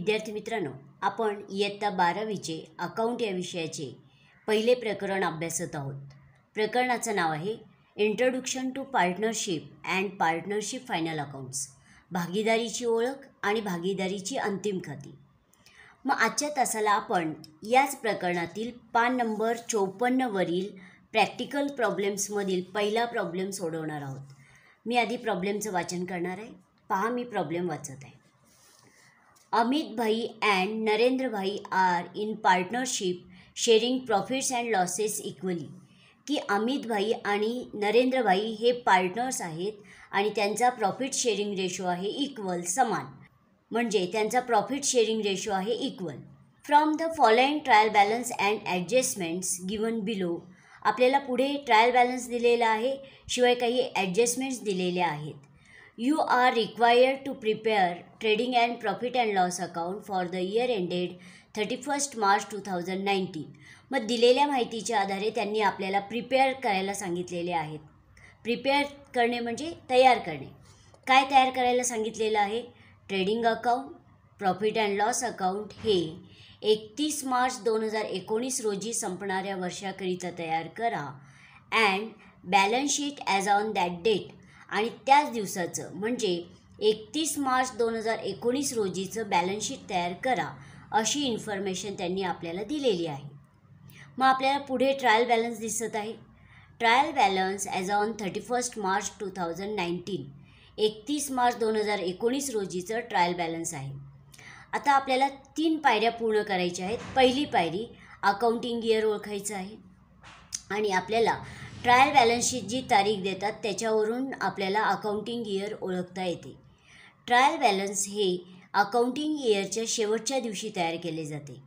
विद्यार्थी मित्रांनो, आपण इयत्ता 12वीचे अकाउंट या विषयाचे पहिले प्रकरण अभ्यासत आहोत. प्रकरणाचं नाव आहे introduction to partnership and partnership final accounts. भागीदारीची ओळख आणि भागीदारीची अंतिम खाती. मग आजच्या तासाला आपण याच प्रकरणातील पान नंबर 54 वरील प्रॅक्टिकल प्रॉब्लेम्समधील पहिला प्रॉब्लेम सोडवणार आहोत. मी आधी प्रॉब्लेमचं वाचन करणार आहे. पहा, मी प्रॉब्लेम वाचत आहे. Amit Bhai and Narendra Bhai are in partnership sharing profits and losses equally. की अमित भाई आणि नरेंद्र भाई हे पार्टनर्स आहेत आणि त्यांचा प्रॉफिट शेअरिंग रेशो आहे इक्वल, समान. म्हणजे त्यांचा प्रॉफिट शेअरिंग रेशो आहे equal. From the following trial balance and adjustments given below. आपल्याला पुढे ट्रायल बॅलन्स दिलेला आहे, शिवाय काही ॲडजस्टमेंट्स दिलेल्या आहेत. You are required to prepare trading and profit and loss account for the year ended 31st March 2019. मग दिलेल्या माहितीच्या आधारे त्यांनी आपल्याला प्रिपेअर करायला सांगितलेले आहेत. प्रिपेअर करणे म्हणजे तयार करणे. काय तयार करायला सांगितलेलं आहे? Trading account, profit and loss account हे 31 मार्च 2019 रोजी संपणाऱ्या वर्षाकरिता तयार करा. And balance sheet as on that date, आणि त्याच दिवसाचं म्हणजे 31 मार्च 2019 रोजीचं बॅलन्स शीट तयार करा, अशी इन्फॉर्मेशन त्यांनी आपल्याला दिलेली आहे. मग आपल्याला पुढे ट्रायल बॅलन्स दिसत आहे. Trial balance as on 31 March 2019, 31 March 2019 रोजीचं ट्रायल बॅलन्स आहे. आता आपल्याला 3 पायऱ्या पूर्ण करायच्या आहेत. पहिली पायरी अकाउंटिंग इयर ओळखायचं आहे आणि आपल्याला ट्रायल बॅलन्सची जी तारीख देतात त्याच्यावरून आपल्याला अकाउंटिंग इयर ओळखता येते. ट्रायल बॅलन्स हे अकाउंटिंग इयरच्या शेवटच्या दिवशी तयार केले जाते.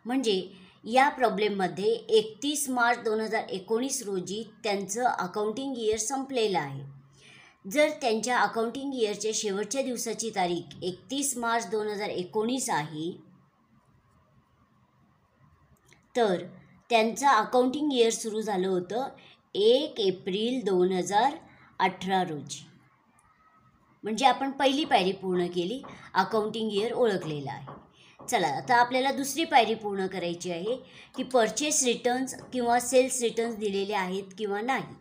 म्हणजे या प्रॉब्लेममध्ये 31 मार्च 2019 रोजी त्यांचं अकाउंटिंग इयर संपलेलं आहे. जर त्यांच्या अकाउंटिंग इयरच्या शेवटच्या दिवसाची तारीख 31 मार्च 2019 आहे, तर त्यांचं अकाउंटिंग इयर सुरू झालं होतं 1 एप्रिल 2018 रोजी. म्हणजे आपण पहिली पायरी पूर्ण केली, अकाउंटिंग इयर ओळखलेलं आहे. चला, आता आपल्याला दुसरी पायरी पूर्ण करायची आहे की परचेस रिटर्न्स किंवा सेल्स रिटर्न्स दिलेले आहेत किंवा नाही,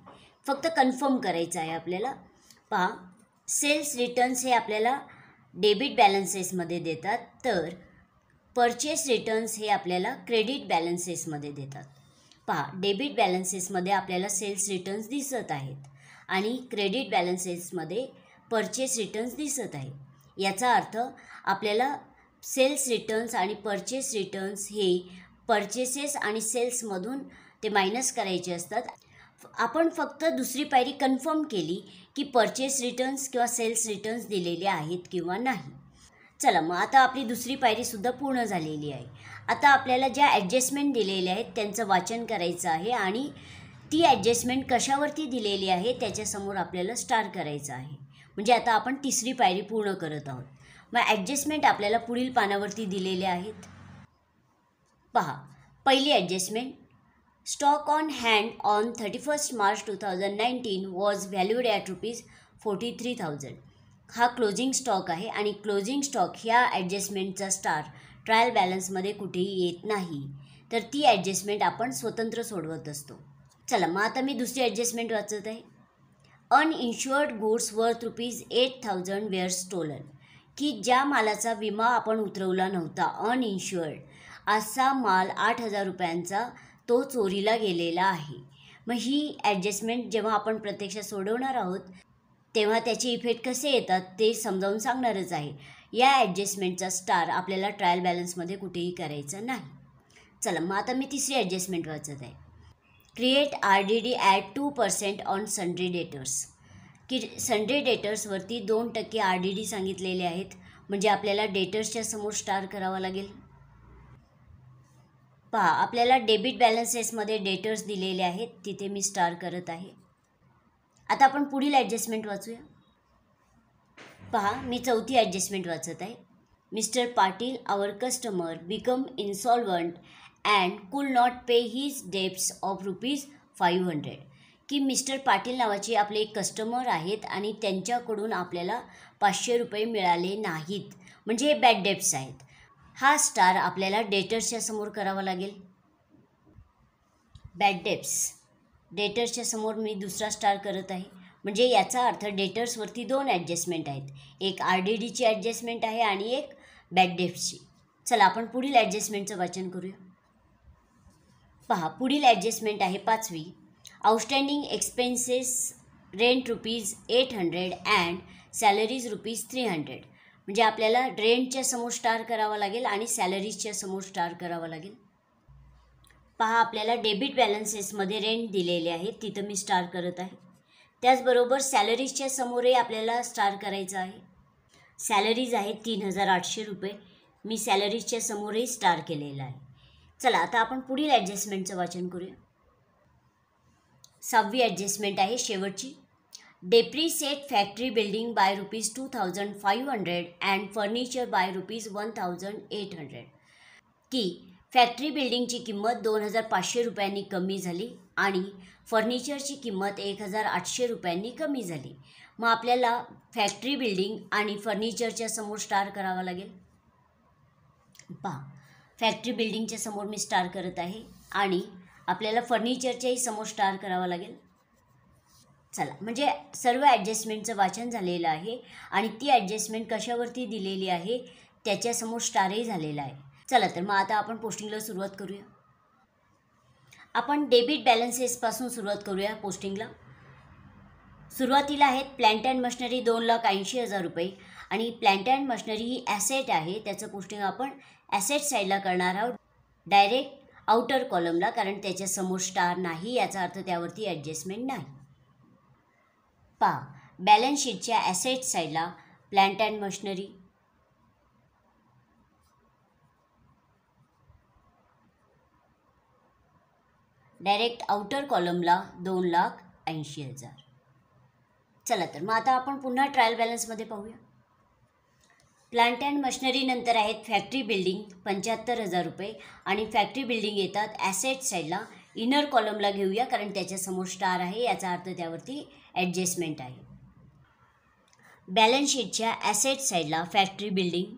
फक्त कन्फर्म करायचं आहे आपल्याला. पहा, सेल्स रिटर्न्स हे आपल्याला डेबिट बॅलन्सेसमध्ये देतात, तर परचेस रिटर्न्स हे आपल्याला क्रेडिट बॅलन्सेसमध्ये देतात. पहा, डेबिट बॅलन्सेसमध्ये आपल्याला सेल्स रिटर्न्स दिसत आहेत आणि क्रेडिट बॅलन्सेसमध्ये परचेस रिटर्न्स दिसत आहे. याचा अर्थ आपल्याला सेल्स रिटर्न्स आणि परचेस रिटर्न्स हे परचेसेस आणि सेल्समधून ते मायनस करायचे असतात. आपण फक्त दुसरी पायरी कन्फर्म केली की परचेस रिटर्न्स किंवा सेल्स रिटर्न्स दिलेले आहेत किंवा नाही. चला, मग आता आपली दुसरी पायरीसुद्धा पूर्ण झालेली आहे. आता आपल्याला ज्या ॲडजस्टमेंट दिलेल्या आहेत त्यांचं वाचन करायचं आहे आणि ती ॲडजस्टमेंट कशावरती दिलेली आहे त्याच्यासमोर आपल्याला स्टार करायचं आहे. म्हणजे आता आपण तिसरी पायरी पूर्ण करत आहोत. मग ॲडजस्टमेंट आपल्याला पुढील पानावरती दिलेल्या आहेत. पहा, पहिली adjustment, stock on hand on 31 March 2019 was valued at ₹43,000. हा क्लोजिंग स्टॉक आहे आणि क्लोजिंग स्टॉक ह्या ॲडजस्टमेंटचा स्टार ट्रायल बॅलन्समध्ये कुठेही येत नाही, तर ती ॲडजस्टमेंट आपण स्वतंत्र सोडवत असतो. चला, मग आता मी दुसरी ॲडजस्टमेंट वाचत आहे. अनइन्शुअर्ड गुड्स वर्थ ₹8,000 वेअर स्टोलन. की ज्या मालाचा विमा आपण उतरवला नव्हता, अनइन्शुअर्ड असा माल ₹8,000 तो चोरीला गेलेला आहे. मग ही ॲडजस्टमेंट जेव्हा आपण प्रत्यक्षात सोडवणार आहोत तेव्हा त्याचे इफेक्ट कसे येतात ते समजावून सांगणारच आहे. या ॲडजस्टमेंटचा स्टार आपल्याला ट्रायल बॅलन्समध्ये कुठेही करायचा नाही. चला, मग आता मी तिसरी ॲडजस्टमेंट वाचत आहे. Create RDD at 2% on sundry debtors. की सन्ड्री डेटर्सवरती 2% RDD सांगितलेले आहेत, म्हणजे आपल्याला डेटर्सच्या समोर स्टार करावा लागेल. पहा, आपल्याला डेबिट बॅलन्सेसमध्ये डेटर्स दिलेले आहेत, तिथे मी स्टार करत आहे. आता आपण पुढील ॲडजस्टमेंट वाचूया. पहा, मी चौथी ॲडजस्टमेंट वाचत आहे. Mister Patil our customer become insolvent and could not pay his debts of ₹500. की मिस्टर पाटील नावाचे आपले एक कस्टमर आहेत आणि त्यांच्याकडून आपल्याला ₹500 मिळाले नाहीत, म्हणजे हे बॅड डेब्ट्स आहेत. हा स्टार आपल्याला डेटर्सच्या समोर करावा लागेल. बॅड डेटर्सच्या समोर मी दुसरा स्टार करत आहे. म्हणजे याचा अर्थ डेटर्सवरती 2 ॲडजस्टमेंट आहेत. एक RDDची ॲडजस्टमेंट आहे आणि एक बॅड डेट्सची. चला आपण पुढील ॲडजस्टमेंटचं वाचन करूया. पहा, पुढील ॲडजस्टमेंट आहे 5वी. Outstanding expenses rent ₹800 and salaries ₹300. म्हणजे आपल्याला रेंटच्या समोर स्टार करावा लागेल आणि सॅलरीजच्या समोर स्टार करावा लागेल. पहा, आपल्याला डेबिट बॅलन्सेसमध्ये रेंट दिलेले आहे, तिथं मी स्टार करत आहे. त्याचबरोबर सॅलरीजच्या समोरही आपल्याला स्टार करायचं आहे. सॅलरीज आहे ₹3,800. मी सॅलरीजच्या समोरही स्टार केलेला आहे. चला आता आपण पुढील ॲडजस्टमेंटचं वाचन करूया. 6वी ॲडजस्टमेंट आहे शेवटची. Depreciate factory building by ₹2,500 and furniture by ₹1,800. की फॅक्टरी बिल्डिंगची किंमत ₹2,500 कमी झाली आणि फर्निचरची किंमत ₹1,800 कमी झाली. मग आपल्याला फॅक्टरी बिल्डिंग आणि फर्निचरच्या समोर स्टार करावा लागेल. पहा, फॅक्टरी बिल्डिंगच्या समोर मी स्टार करत आहे आणि आपल्याला फर्निचरच्याही समोर स्टार करावा लागेल. चला, म्हणजे सर्व ॲडजस्टमेंटचं वाचन झालेलं आहे आणि ती ॲडजस्टमेंट कशावरती दिलेली आहे त्याच्यासमोर स्टारही झालेला आहे. चला तर मग आता आपण पोस्टिंगला सुरुवात करूया. आपण डेबिट बॅलन्सेसपासून सुरुवात करूया पोस्टिंगला. सुरुवातीला आहेत प्लॅन्ट अँड मशिनरी ₹2,80,000 आणि प्लॅन्ट अँड मशिनरी ही ॲसेट आहे. त्याचं पोस्टिंग आपण ॲसेट साईडला करणार आहोत, डायरेक्ट आउटर कॉलमला, कारण त्याच्यासमोर स्टार नाही, याचा अर्थ त्यावरती ॲडजस्टमेंट नाही. पहा, बॅलन्स शीटच्या ॲसेट साईडला plant and machinery, direct outer कॉलमला 2,80,000. चला तर मग आता आपण पुन्हा ट्रायल बॅलन्समध्ये पाहूया. प्लांट अँड मशिनरी नंतर आहेत फॅक्टरी बिल्डिंग ₹75,000 आणि फॅक्टरी बिल्डिंग येतात ॲसेट साईडला. इनर कॉलमला घेऊया कारण त्याच्यासमोर स्टार आहे, याचा अर्थ त्यावरती ॲडजस्टमेंट आहे. बॅलन्स शीटच्या ॲसेट साईडला फॅक्टरी बिल्डिंग,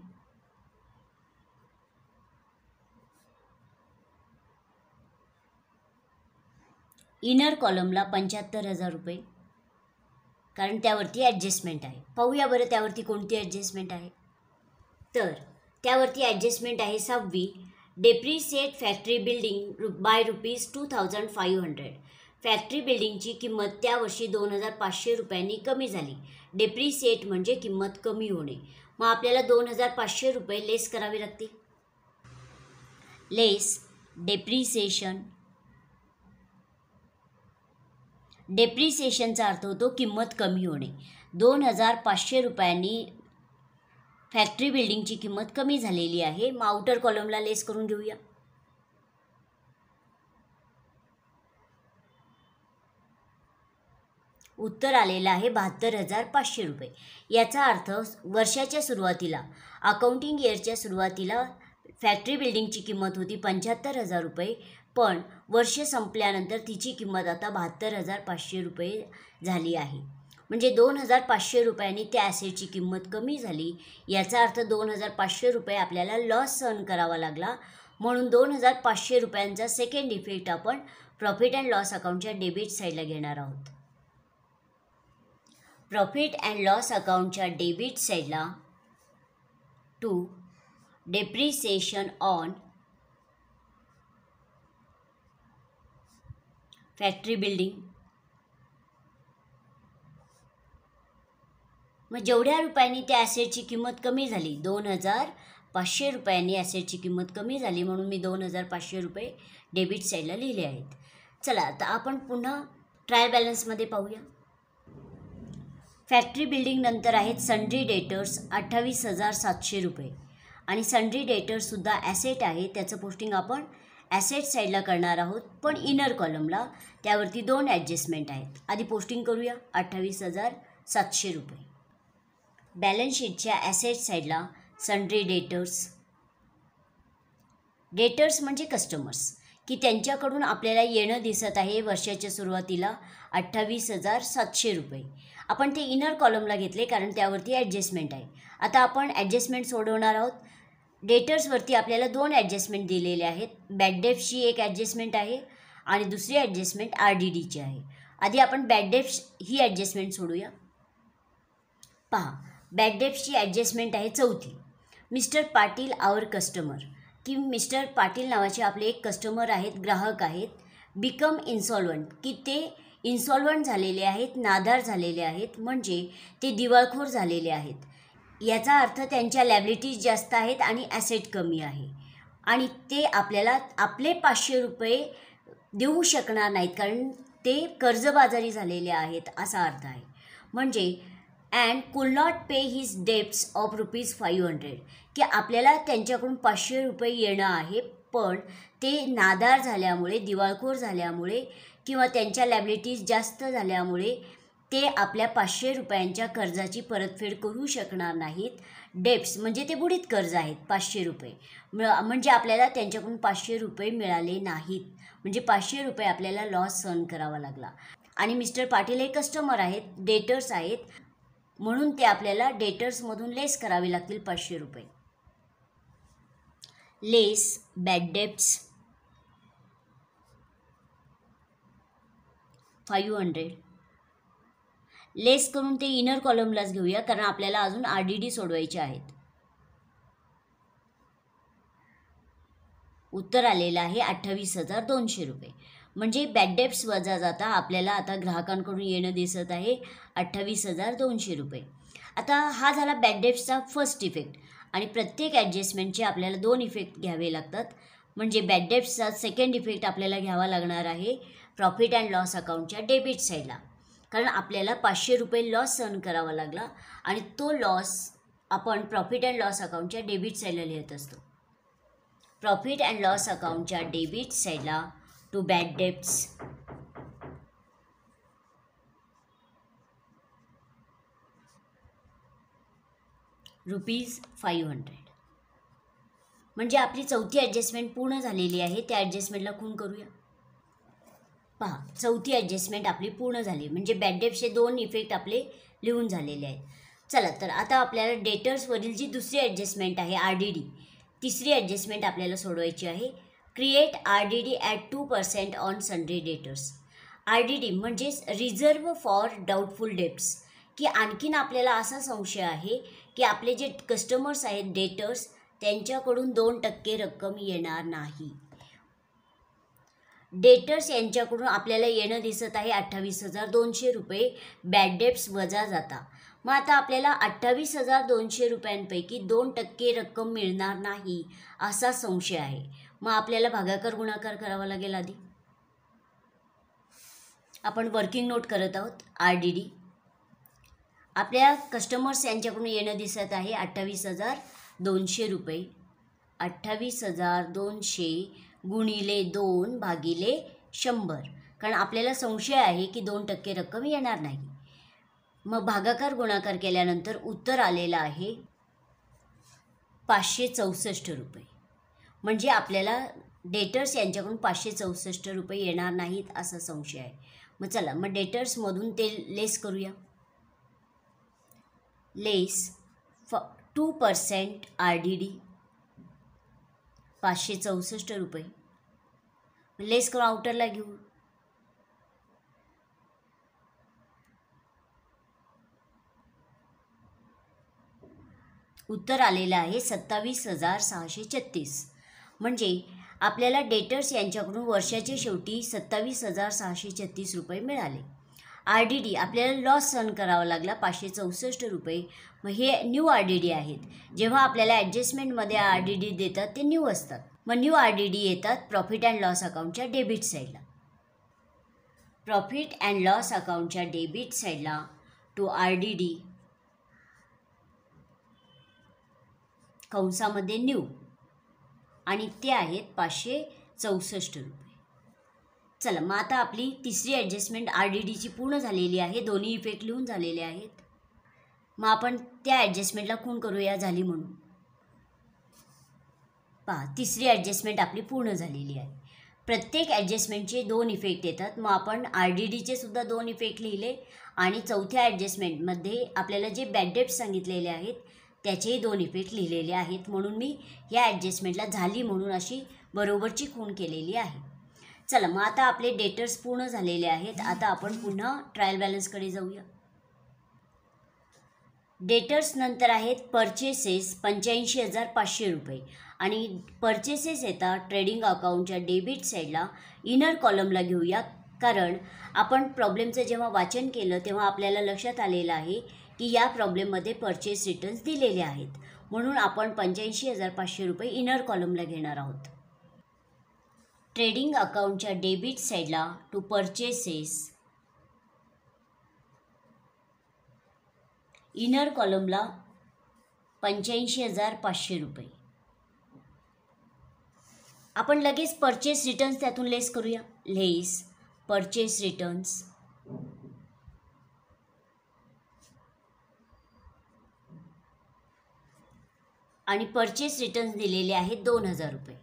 इनर कॉलमला ₹75,000 कारण त्यावरती ॲडजस्टमेंट आहे. पाहूया बरं त्यावरती कोणती ॲडजस्टमेंट आहे. तर त्यावरती ॲडजस्टमेंट आहे 6वी. Depreciate factory building by ₹2,500. Factory बिल्डिंगची किंमत त्यावर्षी ₹2,500 कमी झाली. डेप्रिसिएट म्हणजे किंमत कमी होणे. मग आपल्याला ₹2,500 लेस करावे लागतील. लेस डेप्रिसिएशन. डेप्रिसिएशनचा अर्थ होतो किंमत कमी होणे. ₹2,500 फॅक्टरी बिल्डिंगची किंमत कमी झालेली आहे. मग आउटर कॉलमला लेस करून घेऊया. उत्तर आलेलं आहे ₹72,500. याचा अर्थ वर्षाच्या सुरुवातीला, अकाउंटिंग इयरच्या सुरुवातीला फॅक्टरी बिल्डिंगची किंमत होती ₹75,000, पण वर्ष संपल्यानंतर तिची किंमत आता ₹72,500 झाली आहे. म्हणजे ₹2,500 त्या ॲसेटची किंमत कमी झाली. याचा अर्थ ₹2,500 आपल्याला लॉस सहन करावा लागला. म्हणून ₹2,500 सेकंड इफेक्ट आपण प्रॉफिट अँड लॉस अकाउंटच्या डेबिट साईडला घेणार आहोत. प्रॉफिट अँड लॉस अकाउंटच्या डेबिट साईडला to depreciation on factory building. मग जेवढ्या रुपयांनी त्या ॲसेटची किंमत कमी झाली, ₹2,500 ॲसेटची किंमत कमी झाली, म्हणून मी ₹2,500 डेबिट साईडला लिहिले आहेत. चला आता आपण पुन्हा ट्रायल बॅलन्समध्ये पाहूया. फॅक्टरी बिल्डिंग नंतर आहेत सन्ड्री डेटर्स ₹28,700 आणि सन्ड्री डेटर्ससुद्धा ॲसेट आहे. त्याचं पोस्टिंग आपण ॲसेट साईडला करणार आहोत, पण इनर कॉलमला. त्यावरती 2 ॲडजस्टमेंट आहेत. आधी पोस्टिंग करूया. ₹28,700. बॅलन्स शीटच्या ॲसेट साईडला सन्ड्री डेटर्स. डेटर्स म्हणजे कस्टमर्स, की त्यांच्याकडून आपल्याला येणं दिसत आहे वर्षाच्या सुरुवातीला ₹28,700. आपण ते इनर कॉलमला घेतले कारण त्यावरती ॲडजस्टमेंट आहे. आता आपण ॲडजस्टमेंट सोडवणार आहोत. डेटर्सवरती आपल्याला 2 ॲडजस्टमेंट दिलेले आहेत. बॅड डेप्सची एक ॲडजस्टमेंट आहे आणि दुसरी ॲडजस्टमेंट RDDची आहे. आधी आपण बॅड डेप्स ही ॲडजस्टमेंट सोडूया. पहा, बॅड डेप्सची ॲडजस्टमेंट आहे 4थी. मिस्टर पाटील आवर कस्टमर, की मिस्टर पाटील नावाचे आपले एक कस्टमर आहेत, ग्राहक आहेत, बिकम इन्सॉल्वंट, की ते इन्सॉल्वंट झालेले आहेत, नादार झालेले आहेत, म्हणजे ते दिवाळखोर झालेले आहेत. याचा अर्थ त्यांच्या लॅबिलिटीज जास्त आहेत आणि ॲसेट कमी आहे आणि ते आपल्याला आपले 500 रुपये देऊ शकणार नाहीत, कारण ते कर्जबाजारी झालेले आहेत असा अर्थ आहे. म्हणजे and could not pay his debts of ₹500, की आपल्याला त्यांच्याकडून 500 रुपये येणं आहे, पण ते नादार झाल्यामुळे, दिवाळखोर झाल्यामुळे किंवा त्यांच्या लॅबिलिटीज जास्त झाल्यामुळे ते आपल्या 500 रुपयांच्या कर्जाची परतफेड करू शकणार नाहीत. डेब्ट्स म्हणजे ते बुडीत कर्ज आहेत 500 रुपये, म्हणजे आपल्याला त्यांच्याकडून 500 रुपये मिळाले नाहीत, म्हणजे 500 रुपये आपल्याला लॉस सहन करावा लागला. आणि मिस्टर पाटील हे कस्टमर आहेत, डेटर्स आहेत, म्हणून ते आपल्याला डेटर्समधून लेस करावे लागतील 500 रुपये. लेस बॅड डेब्ट्स 500. लेस करून ते इनर कॉलमलाच घेऊया, कारण आपल्याला अजून RDD सोडवायचे आहेत. उत्तर आलेलं आहे 28,200 रुपये. म्हणजे बॅड डेब्ट्स वजा जाता आपल्याला आता ग्राहकांकडून येणं दिसत आहे 28,200 रुपये. आता हा झाला बॅड डेब्ट्सचा फर्स्ट इफेक्ट आणि प्रत्येक ॲडजस्टमेंटचे आपल्याला 2 इफेक्ट घ्यावे लागतात. म्हणजे बॅड डेब्ट्सचा सेकंड इफेक्ट आपल्याला घ्यावा लागणार आहे प्रॉफिट अँड लॉस अकाउंटच्या डेबिट साईडला, कारण आपल्याला 500 रुपये लॉस सहन करावा लागला आणि तो लॉस आपण प्रॉफिट अँड लॉस अकाउंटच्या डेबिट साईडला लिहित असतो. प्रॉफिट अँड लॉस अकाउंटच्या डेबिट साईडला टू बॅड डेब्ट्स ₹500. म्हणजे आपली 4थी ॲडजस्टमेंट पूर्ण झालेली आहे. त्या ॲडजस्टमेंटला खूण करूया. पहा, 4थी ॲडजस्टमेंट आपली पूर्ण झाली, म्हणजे बॅड डेब्ट्सचे 2 इफेक्ट आपले लिहून झालेले आहेत. चला तर आता आपल्याला डेटर्सवरील जी दुसरी ॲडजस्टमेंट आहे RDD, तिसरी ॲडजस्टमेंट आपल्याला सोडवायची आहे. Create RDD at 2% on sundry debtors. RDD म्हणजेच रिझर्व फॉर डाऊटफुल डेब्ट्स, की आणखीन आपल्याला असा संशय आहे की आपले जे कस्टमर्स आहेत, डेटर्स, त्यांच्याकडून 2% रक्कम येणार नाही. डेटर्स यांच्याकडून आपल्याला येणं दिसत आहे 28,200 रुपये बॅड डेब्ट्स वजा जाता. मग आता आपल्याला 28,200 रुपयांपैकी 2% रक्कम मिळणार नाही असा संशय आहे. मग आपल्याला भागाकार गुणाकार करावा लागेल. आधी आपण वर्किंग नोट करत आहोत. RDD आपल्या कस्टमर्स यांच्याकडून येणं दिसत आहे 28,200 रुपये. 28,200 गुणिले 2 भागिले 100, कारण आपल्याला संशय आहे की 2% रक्कम येणार नाही. मग भागाकार गुणाकार केल्यानंतर उत्तर आलेलं आहे 564 रुपये. म्हणजे आपल्याला डेटर्स यांच्याकडून 564 रुपये येणार नाहीत असा संशय आहे. मग चला, मग डेटर्समधून ते लेस करूया. लेस 2% RDD 564 रुपये. लेस करून आउटरला घेऊ. उत्तर आलेलं आहे 27,636. म्हणजे आपल्याला डेटर्स यांच्याकडून वर्षाच्या शेवटी 27,636 रुपये मिळाले. RDD आपल्याला लॉस सहन करावा लागला 564 रुपये. मग हे न्यू RDD आहेत. जेव्हा आपल्याला ॲडजस्टमेंटमध्ये RDD देतात ते न्यू असतात. मग न्यू RDD येतात प्रॉफिट अँड लॉस अकाउंटच्या डेबिट साईडला. प्रॉफिट अँड लॉस अकाउंटच्या डेबिट साईडला टू RDD कंसामध्ये न्यू आणि ते आहेत 564 रुपये. चला, मग आता आपली तिसरी ॲडजस्टमेंट RDDची पूर्ण झालेली आहे. दोन्ही इफेक्ट लिहून झालेले आहेत. मग आपण त्या ॲडजस्टमेंटला खूण करूया झाली म्हणून. पहा, तिसरी ॲडजस्टमेंट आपली पूर्ण झालेली आहे. प्रत्येक ॲडजस्टमेंटचे 2 इफेक्ट येतात. मग आपण RDDचे सुद्धा 2 इफेक्ट लिहिले आणि चौथ्या ॲडजस्टमेंटमध्ये आपल्याला जे बॅड डेब्ट्स सांगितलेले आहेत त्याचेही 2 इफेक्ट लिहिलेले आहेत, म्हणून मी या ॲडजस्टमेंटला झाली म्हणून अशी बरोबरची खूण केलेली आहे. चला मग आता आपले डेटर्स पूर्ण झालेले आहेत. आता आपण पुन्हा ट्रायल बॅलन्सकडे जाऊया. डेटर्स नंतर आहेत परचेसेस 85,500 रुपये आणि परचेसेस येतात ट्रेडिंग अकाउंटच्या डेबिट साईडला इनर कॉलमला घेऊया, कारण आपण प्रॉब्लेमचं जेव्हा वाचन केलं तेव्हा आपल्याला लक्षात आलेलं आहे की या प्रॉब्लेममध्ये परचेस रिटर्न्स दिलेले आहेत, म्हणून आपण 85,500 रुपये इनर कॉलमला घेणार आहोत. ट्रेडिंग अकाउंटच्या डेबिट साईडला टू परचेसेस इनर कॉलमला 85,500 रुपये. आपण लगेच परचेस रिटर्न्स त्यातून लेस करूया. लेस परचेस रिटर्न्स आणि परचेस रिटर्न्स दिलेले आहेत 2,000 रुपये.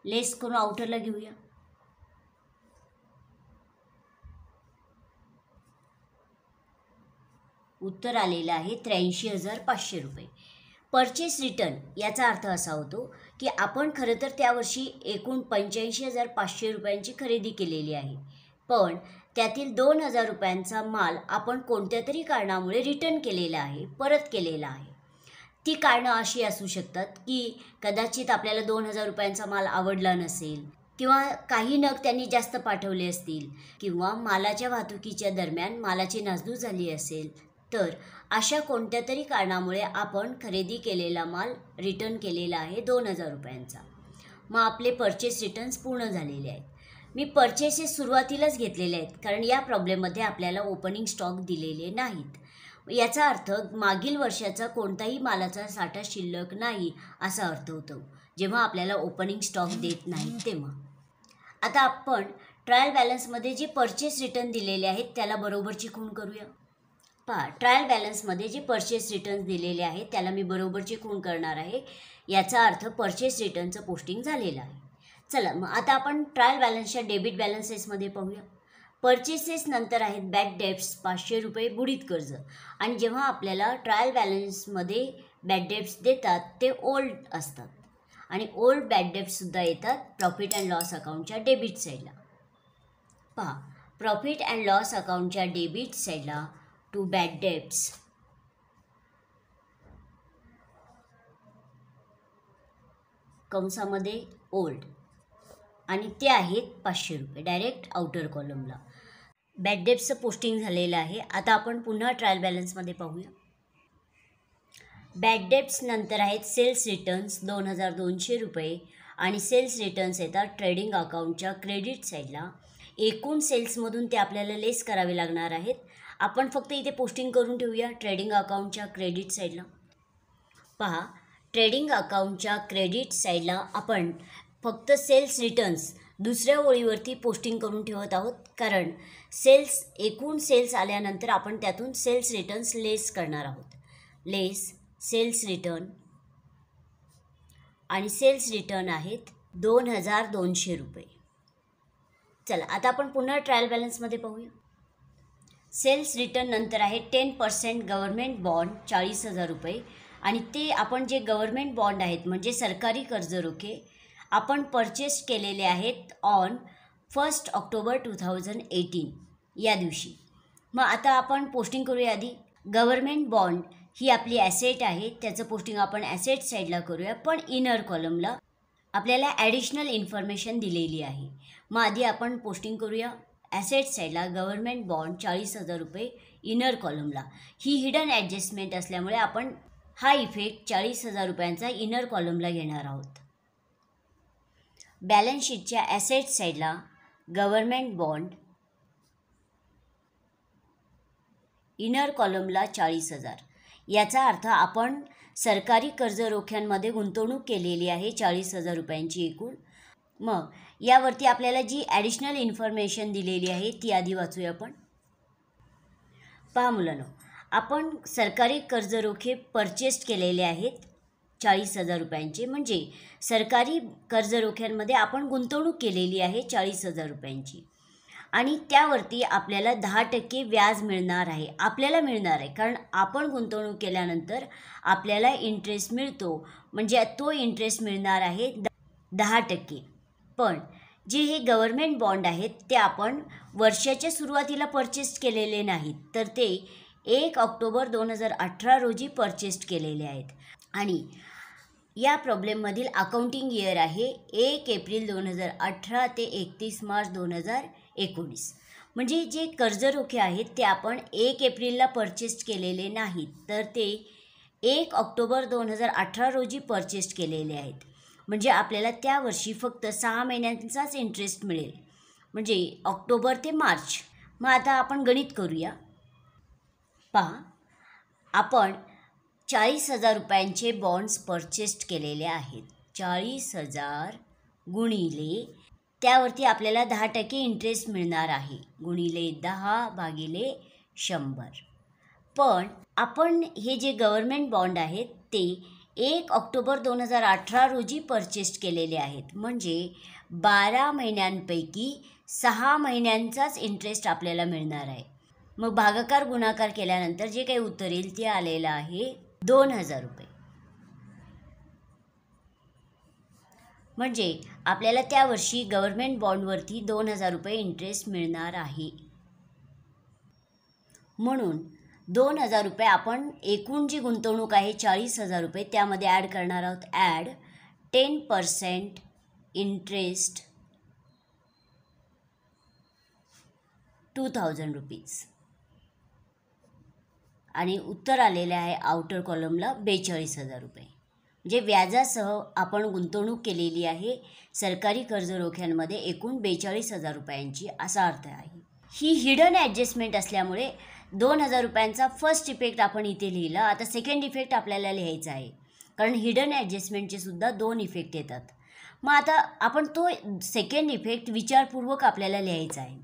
लेस करून आउटरला घेऊया. उत्तर आलेलं आहे 83,500 रुपये. परचेस रिटर्न याचा अर्थ असा होतो की आपण खरं तर त्यावर्षी एकूण 85,500 रुपयांची खरेदी केलेली आहे, पण त्यातील 2,000 रुपयांचा माल आपण कोणत्या तरी कारणामुळे रिटर्न केलेला आहे, परत केलेला आहे. ती कारणं अशी असू शकतात की कदाचित आपल्याला 2,000 रुपयांचा माल आवडला नसेल, किंवा काही नग त्यांनी जास्त पाठवले असतील, किंवा मालाच्या वाहतुकीच्या दरम्यान मालाची नासधूस झाली असेल. तर अशा कोणत्या तरी कारणामुळे आपण खरेदी केलेला माल रिटर्न केलेला आहे 2,000 रुपयांचा. मग आपले परचेस रिटर्न्स पूर्ण झालेले आहेत. मी परचेसेस सुरुवातीलाच घेतलेले आहेत, कारण या प्रॉब्लेममध्ये आपल्याला ओपनिंग स्टॉक दिलेले नाहीत. याचा अर्थ मागील वर्षाचा कोणताही मालाचा साठा शिल्लक नाही असा अर्थ होतो जेव्हा आपल्याला ओपनिंग स्टॉक देत नाही तेव्हा. आता आपण ट्रायल बॅलन्समध्ये जे परचेस रिटर्न दिलेले आहेत त्याला बरोबरची खूण करूया. पहा, ट्रायल बॅलन्समध्ये जे परचेस रिटर्न्स दिलेले आहेत त्याला मी बरोबरची खूण करणार आहे. याचा अर्थ परचेस रिटर्नचं पोस्टिंग झालेलं आहे. चला मग आता आपण ट्रायल बॅलन्सच्या डेबिट बॅलन्सेसमध्ये पाहूया. परचेसेस नंतर आहेत बॅड डेब्ट्स 500 रुपये बुडीत कर्ज, आणि जेव्हा आपल्याला ट्रायल बॅलन्समध्ये बॅड डेब्ट्स देतात ते ओल्ड असतात, आणि ओल्ड बॅड डेब्ट्ससुद्धा येतात प्रॉफिट अँड लॉस अकाउंटच्या डेबिट साईडला. पहा, प्रॉफिट अँड लॉस अकाउंटच्या डेबिट साईडला टू बॅड डेब्ट्स कंसामध्ये ओल्ड, आणि ते आहेत 500 रुपये डायरेक्ट आउटर कॉलमला. बॅड डेब्ट्सचं पोस्टिंग झालेलं आहे. आता आपण पुन्हा ट्रायल बॅलन्समध्ये पाहूया. बॅड डेब्ट्स नंतर आहेत सेल्स रिटर्न्स 2,200 रुपये, आणि सेल्स रिटर्न्स येतात ट्रेडिंग अकाउंटच्या क्रेडिट साईडला. एकूण सेल्समधून ते आपल्याला लेस करावे लागणार आहेत. आपण फक्त इथे पोस्टिंग करून ठेवूया ट्रेडिंग अकाउंटच्या क्रेडिट साईडला. पहा, ट्रेडिंग अकाउंटच्या क्रेडिट साईडला आपण फक्त सेल्स रिटर्न्स दुसऱ्या ओळीवरती पोस्टिंग करून ठेवत आहोत, कारण एकूण सेल्स आल्यानंतर आपण त्यातून सेल्स रिटर्न्स लेस करणार आहोत. लेस सेल्स रिटर्न, आणि सेल्स रिटर्न आहेत 2,200 रुपये. चला आता आपण पुन्हा ट्रायल बॅलन्समध्ये पाहूया. सेल्स रिटर्न नंतर आहे 10% गव्हर्नमेंट बॉन्ड 40,000 रुपये, आणि ते आपण जे गव्हर्नमेंट बॉन्ड आहेत म्हणजे सरकारी कर्ज रोखे आपण परचेस केलेले आहेत ऑन 1 ऑक्टोबर 2018 या दिवशी. मग आता आपण पोस्टिंग करूया. आधी गव्हर्नमेंट बॉन्ड ही आपली ॲसेट आहे, त्याचं पोस्टिंग आपण ॲसेट साईडला करूया, पण इनर कॉलमला आपल्याला ॲडिशनल इन्फॉर्मेशन दिलेली आहे. मग आधी आपण पोस्टिंग करूया ॲसेट साईडला गव्हर्नमेंट बॉन्ड 40,000 रुपये इनर कॉलमला. ही हिडन ॲडजस्टमेंट असल्यामुळे आपण हा इफेक्ट 40,000 रुपयांचा इनर कॉलमला घेणार आहोत. बॅलन्स शीटच्या ॲसेट साईडला गव्हर्नमेंट बॉन्ड इनर कॉलमला 40,000. याचा अर्थ आपण सरकारी कर्ज रोख्यांमध्ये गुंतवणूक केलेली आहे 40,000 रुपयांची एकूण. मग यावरती आपल्याला जी ॲडिशनल इन्फॉर्मेशन दिलेली आहे ती आधी वाचूया आपण. पहा मुलांनो, आपण सरकारी कर्ज रोखे परचेस केलेले आहेत 40,000 रुपयांचे, म्हणजे सरकारी कर्ज रोख्यांमध्ये आपण गुंतवणूक केलेली आहे 40,000 रुपयांची. आणि त्यावरती आपल्याला 10% व्याज मिळणार आहे. आपल्याला मिळणार आहे कारण आपण गुंतवणूक केल्यानंतर आपल्याला इंटरेस्ट मिळतो, म्हणजे तो इंटरेस्ट मिळणार आहे 10%. पण जे हे गव्हर्मेंट बॉन्ड आहेत ते आपण वर्षाच्या सुरुवातीला परचेस केलेले नाहीत, तर ते 1 ऑक्टोबर 2018 रोजी परचेस केलेले आहेत. आणि या प्रॉब्लेममधील अकाउंटिंग इयर आहे 1 एप्रिल 2018 ते 31 मार्च 2019. म्हणजे जे कर्ज रोखे आहेत ते आपण 1 एप्रिलला परचेस केलेले नाहीत, तर ते 1 ऑक्टोबर 2018 रोजी परचेस केलेले आहेत. म्हणजे आपल्याला त्या वर्षी फक्त 6 महिन्यांचाच इंटरेस्ट मिळेल, म्हणजे ऑक्टोबर ते मार्च. मग आता आपण गणित करूया. पहा, आपण 40,000 रुपयांचे बॉन्ड्स परचेस्ड केलेले आहेत. 40,000 गुणिले त्यावरती आपल्याला 10% इंटरेस्ट मिळणार आहे, गुणिले 10/100. पण आपण हे जे गव्हर्मेंट बॉन्ड आहेत ते 1 ऑक्टोबर 2018 रोजी परचेस केलेले आहेत, म्हणजे 12 महिन्यांपैकी 6 महिन्यांचाच इंटरेस्ट आपल्याला मिळणार आहे. मग भागाकार गुणाकार केल्यानंतर जे काही उत्तर येईल ते आलेलं आहे 2,000 रुपये. म्हणजे आपल्याला त्या वर्षी गव्हर्मेंट बॉन्डवरती 2,000 रुपये इंटरेस्ट मिळणार आहे. म्हणून 2,000 रुपये आपण एकूण जी गुंतवणूक आहे 40,000 रुपये त्यामध्ये ॲड करणार आहोत. Add 10% interest 2,000 rupees. आणि उत्तर आलेले आहे आउटर कॉलमला 42,000 रुपये. म्हणजे व्याजासह आपण गुंतवणूक केलेली आहे सरकारी कर्ज रोख्यांमध्ये एकूण 42,000 रुपयांची, असा अर्थ आहे. ही हिडन ॲडजस्टमेंट असल्यामुळे 2,000 रुपयांचा फर्स्ट इफेक्ट आपण इथे लिहिला. आता सेकंड इफेक्ट आपल्याला लिहायचा आहे, कारण हिडन ॲडजस्टमेंटचे सुद्धा 2 इफेक्ट येतात. मग आता आपण तो सेकंड इफेक्ट विचारपूर्वक आपल्याला लिहायचा आहे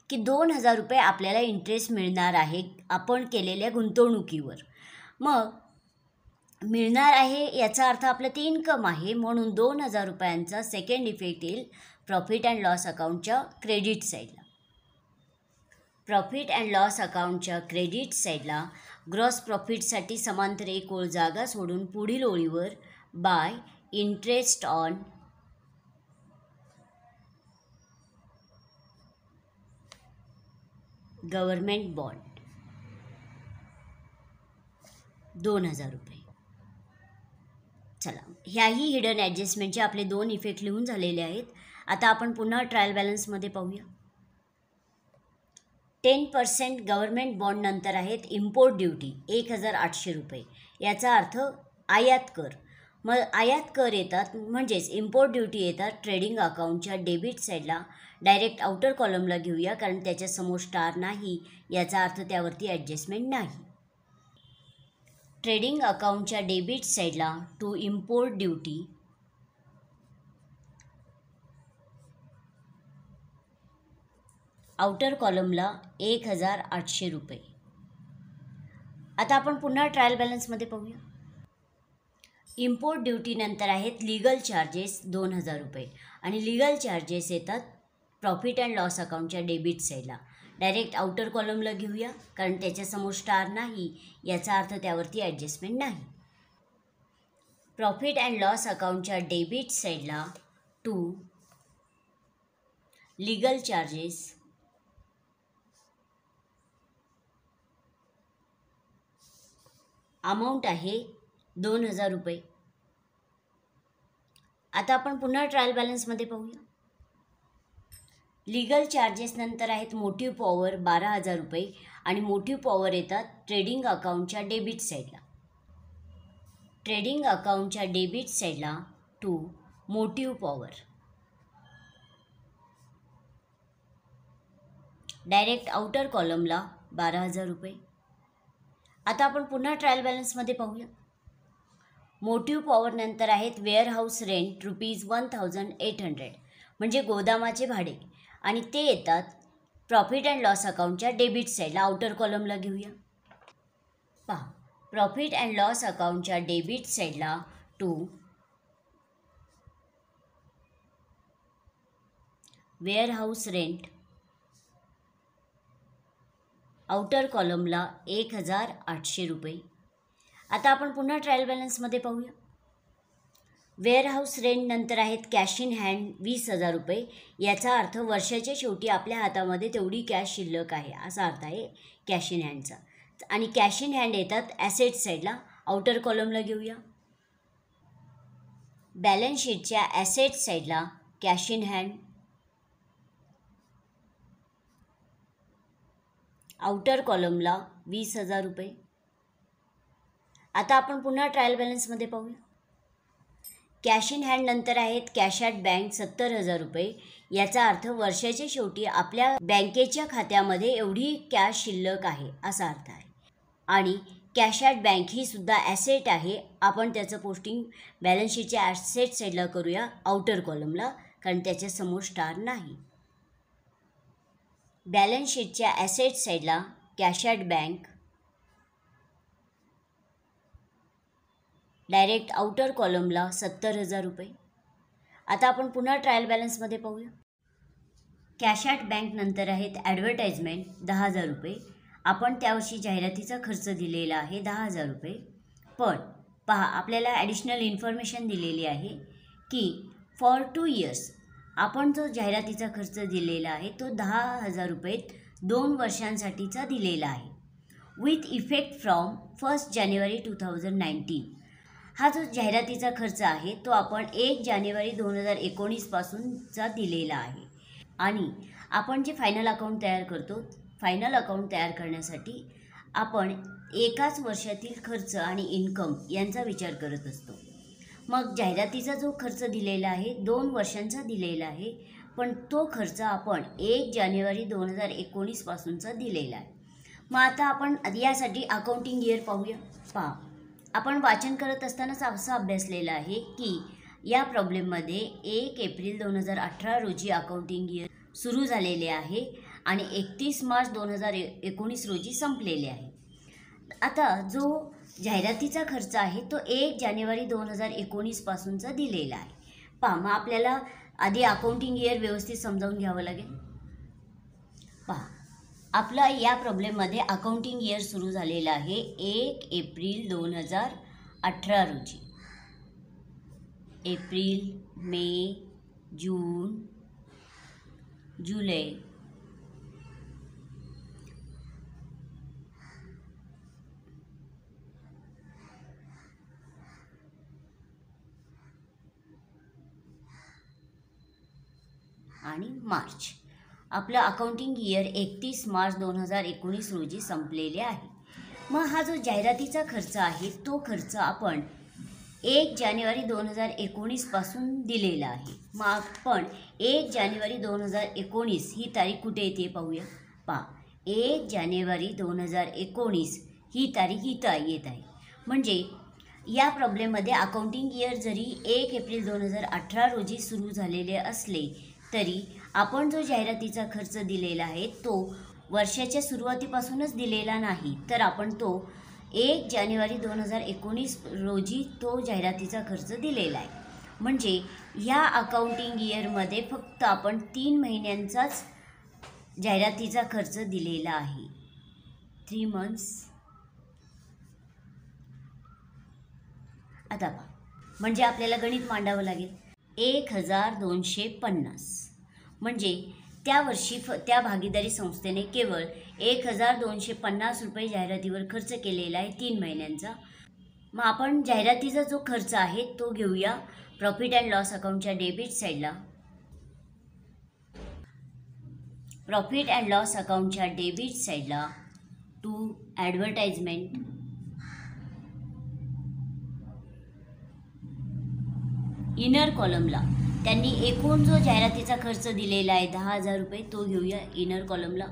की 2,000 रुपये आपल्याला इंटरेस्ट मिळणार आहे आपण केलेल्या गुंतवणुकीवर. मग मिळणार आहे याचा अर्थ आपलं ते इन्कम आहे, म्हणून 2,000 रुपयांचा सेकंड इफेक्ट येईल प्रॉफिट अँड लॉस अकाउंटच्या क्रेडिट साईडला. प्रॉफिट अँड लॉस अकाउंटच्या क्रेडिट साईडला ग्रॉस प्रॉफिटसाठी समांतर एक ओळ जागा सोडून पुढील ओळीवर bye interest on government bond 2,000 रुपये. चला, ह्याही हिडन ॲडजस्टमेंटचे आपले 2 इफेक्ट लिहून झालेले आहेत. आता आपण पुन्हा ट्रायल बॅलन्समध्ये पाहूया. 10% गव्हर्मेंट बॉन्ड नंतर आहेत इम्पोर्ट ड्युटी 1,800 रुपये. याचा अर्थ आयात कर. मग आयात कर येतात, म्हणजेच इम्पोर्ट ड्युटी येतात ट्रेडिंग अकाउंटच्या डेबिट साईडला. डायरेक्ट आउटर कॉलमला घेऊया, कारण त्याच्यासमोर स्टार नाही, याचा अर्थ त्यावरती ॲडजस्टमेंट नाही. ट्रेडिंग अकाउंटच्या डेबिट साईडला टू इम्पोर्ट ड्युटी आउटर कॉलमला 1,800 रुपये. आता आपण पुन्हा ट्रायल बॅलन्समध्ये पाहूया. इम्पोर्ट ड्युटीनंतर आहेत लीगल चार्जेस 2,000 रुपये, आणि लीगल चार्जेस येतात प्रॉफिट अँड लॉस अकाउंटच्या डेबिट साईडला. डायरेक्ट आउटर कॉलमला घेऊया, कारण त्याच्यासमोर स्टार नाही, याचा अर्थ त्यावरती ॲडजस्टमेंट नाही. प्रॉफिट अँड लॉस अकाउंटच्या डेबिट साईडला टू लीगल चार्जेस अमाऊंट आहे 2,000 रुपये. आता आपण पुन्हा ट्रायल बॅलन्समध्ये पाहूया. लीगल चार्जेस नंतर आहेत मोटिव्ह पॉवर 12,000 रुपये, आणि मोटिव्ह पॉवर येतात ट्रेडिंग अकाउंटच्या डेबिट साईडला. ट्रेडिंग अकाउंटच्या डेबिट साईडला to motive power. Direct outer कॉलमला 12,000 रुपये. आता आपण पुन्हा ट्रायल बॅलन्समध्ये पाहूया. मोटिव्ह पॉवर नंतर आहेत वेअरहाऊस रेंट ₹1,800, म्हणजे गोदामाचे भाडे, आणि ते येतात प्रॉफिट अँड लॉस अकाउंटच्या डेबिट साईडला. आउटर कॉलमला घेऊया. पहा, प्रॉफिट अँड लॉस अकाउंटच्या डेबिट साईडला टू वेअरहाऊस रेंट आउटर कॉलमला 1,800 रुपये. आता आपण पुन्हा ट्रायल बॅलन्समध्ये पाहूया. वेअरहाऊस रेंट नंतर आहेत कॅश इन हँड 20,000 रुपये. याचा अर्थ वर्षाच्या शेवटी आपल्या हातामध्ये तेवढी कॅश शिल्लक आहे असा अर्थ आहे कॅश इन हँडचा. आणि कॅश इन हँड येतात ॲसेट साईडला. आउटर कॉलमला घेऊया. बॅलन्स शीटच्या ॲसेट साईडला कॅश इन हँड, आउटर कॉलमला 20,000 रुपये. आता आपण पुन्हा ट्रायल बॅलन्समध्ये पाहूया. कॅश इन हँड नंतर आहेत कॅश ॲट बँक 70,000 रुपये. याचा अर्थ वर्षाच्या शेवटी आपल्या बँकेच्या खात्यामध्ये एवढी कॅश शिल्लक आहे असा अर्थ आहे. आणि कॅश ॲट बँक ही सुद्धा ॲसेट आहे. आपण त्याचं पोस्टिंग बॅलन्स शीटच्या ॲसेट साईडला करूया आउटर कॉलमला, कारण त्याच्यासमोर स्टार नाही. बॅलन्स शीटच्या ॲसेट साईडला cash at bank, direct outer कॉलमला 70,000 रुपये. आता आपण पुन्हा ट्रायल बॅलन्समध्ये पाहूया. कॅश ॲट बँक नंतर आहेत ॲडव्हर्टाइजमेंट 10,000 रुपये. आपण त्यावर्षी जाहिरातीचा खर्च दिलेला आहे 10,000 रुपये. पण पहा, आपल्याला ॲडिशनल इन्फॉर्मेशन दिलेली आहे की फॉर 2 इयर्स आपण जो जाहिरातीचा खर्च दिलेला आहे तो 10,000 रुपये 2 वर्षांसाठीचा दिलेला आहे. विथ इफेक्ट फ्रॉम 1 जानेवारी 2019. हा जो जाहिरातीचा खर्च आहे तो आपण 1 जानेवारी 2019 पासूनचा दिलेला आहे. आणि आपण जे फायनल अकाउंट तयार करतो, फायनल अकाउंट तयार करण्यासाठी आपण एकाच वर्षातील खर्च आणि इन्कम यांचा विचार करत असतो. मग जाहिरातीचा जो खर्च दिलेला आहे 2 वर्षांचा दिलेला आहे, पण तो खर्च आपण 1 जानेवारी 2019 पासूनचा दिलेला आहे. मग आता आपण यासाठी अकाउंटिंग इयर पाहूया. पहा, आपण वाचन करत असतानाच असं अभ्यासलेलं आहे की या प्रॉब्लेममध्ये 1 एप्रिल 2018 रोजी अकाउंटिंग इयर सुरू झालेले आहे आणि 31 मार्च 2019 रोजी संपलेले आहे. आता जो जाहिरातीचा खर्च आहे तो 1 जानेवारी 2019 पासूनचा दिलेला आहे. पहा, मग आपल्याला आधी अकाउंटिंग इयर व्यवस्थित समजावून घ्यावं लागेल. पहा, आपला या प्रॉब्लेममध्ये अकाउंटिंग इयर सुरू झालेलं आहे 1 एप्रिल 2018 रोजी. एप्रिल, मे, जून, जुलै, आणि मार्च. आपलं अकाउंटिंग इयर 31 मार्च 2019 रोजी संपलेले आहे. मग हा जो जाहिरातीचा खर्च आहे तो खर्च आपण 1 जानेवारी 2019 पासून दिलेला आहे. मग आपण 1 जानेवारी 2019 ही तारीख कुठे येते पाहूया. पहा, 1 जानेवारी 2019 ही तारीख इथं येत आहे. म्हणजे या प्रॉब्लेममध्ये अकाउंटिंग इयर जरी 1 एप्रिल 2018 रोजी सुरू झालेले असले तरी आपण जो जाहिरातीचा खर्च दिलेला आहे तो वर्षाच्या सुरुवातीपासूनच दिलेला नाही, तर आपण तो 1 जानेवारी 2019 रोजी तो जाहिरातीचा खर्च दिलेला आहे. म्हणजे ह्या अकाउंटिंग इयरमध्ये फक्त आपण 3 महिन्यांचाच जाहिरातीचा खर्च दिलेला आहे. 3 मंथ्स. आता पहा, म्हणजे आपल्याला गणित मांडावं लागेल. 1,250 म्हणजे त्या वर्षी त्या भागीदारी संस्थेने केवळ 1,250 रुपये जाहिरातीवर खर्च केलेला आहे 3 महिन्यांचा. मग आपण जाहिरातीचा जो खर्च आहे तो घेऊया प्रॉफिट अँड लॉस अकाउंटच्या डेबिट साईडला. प्रॉफिट अँड लॉस अकाउंटच्या डेबिट साईडला टू ॲडव्हर्टाइजमेंट, इनर कॉलमला त्यांनी एकूण जो जाहिरातीचा खर्च दिलेला आहे 10,000 रुपये तो घेऊया इनर कॉलमला.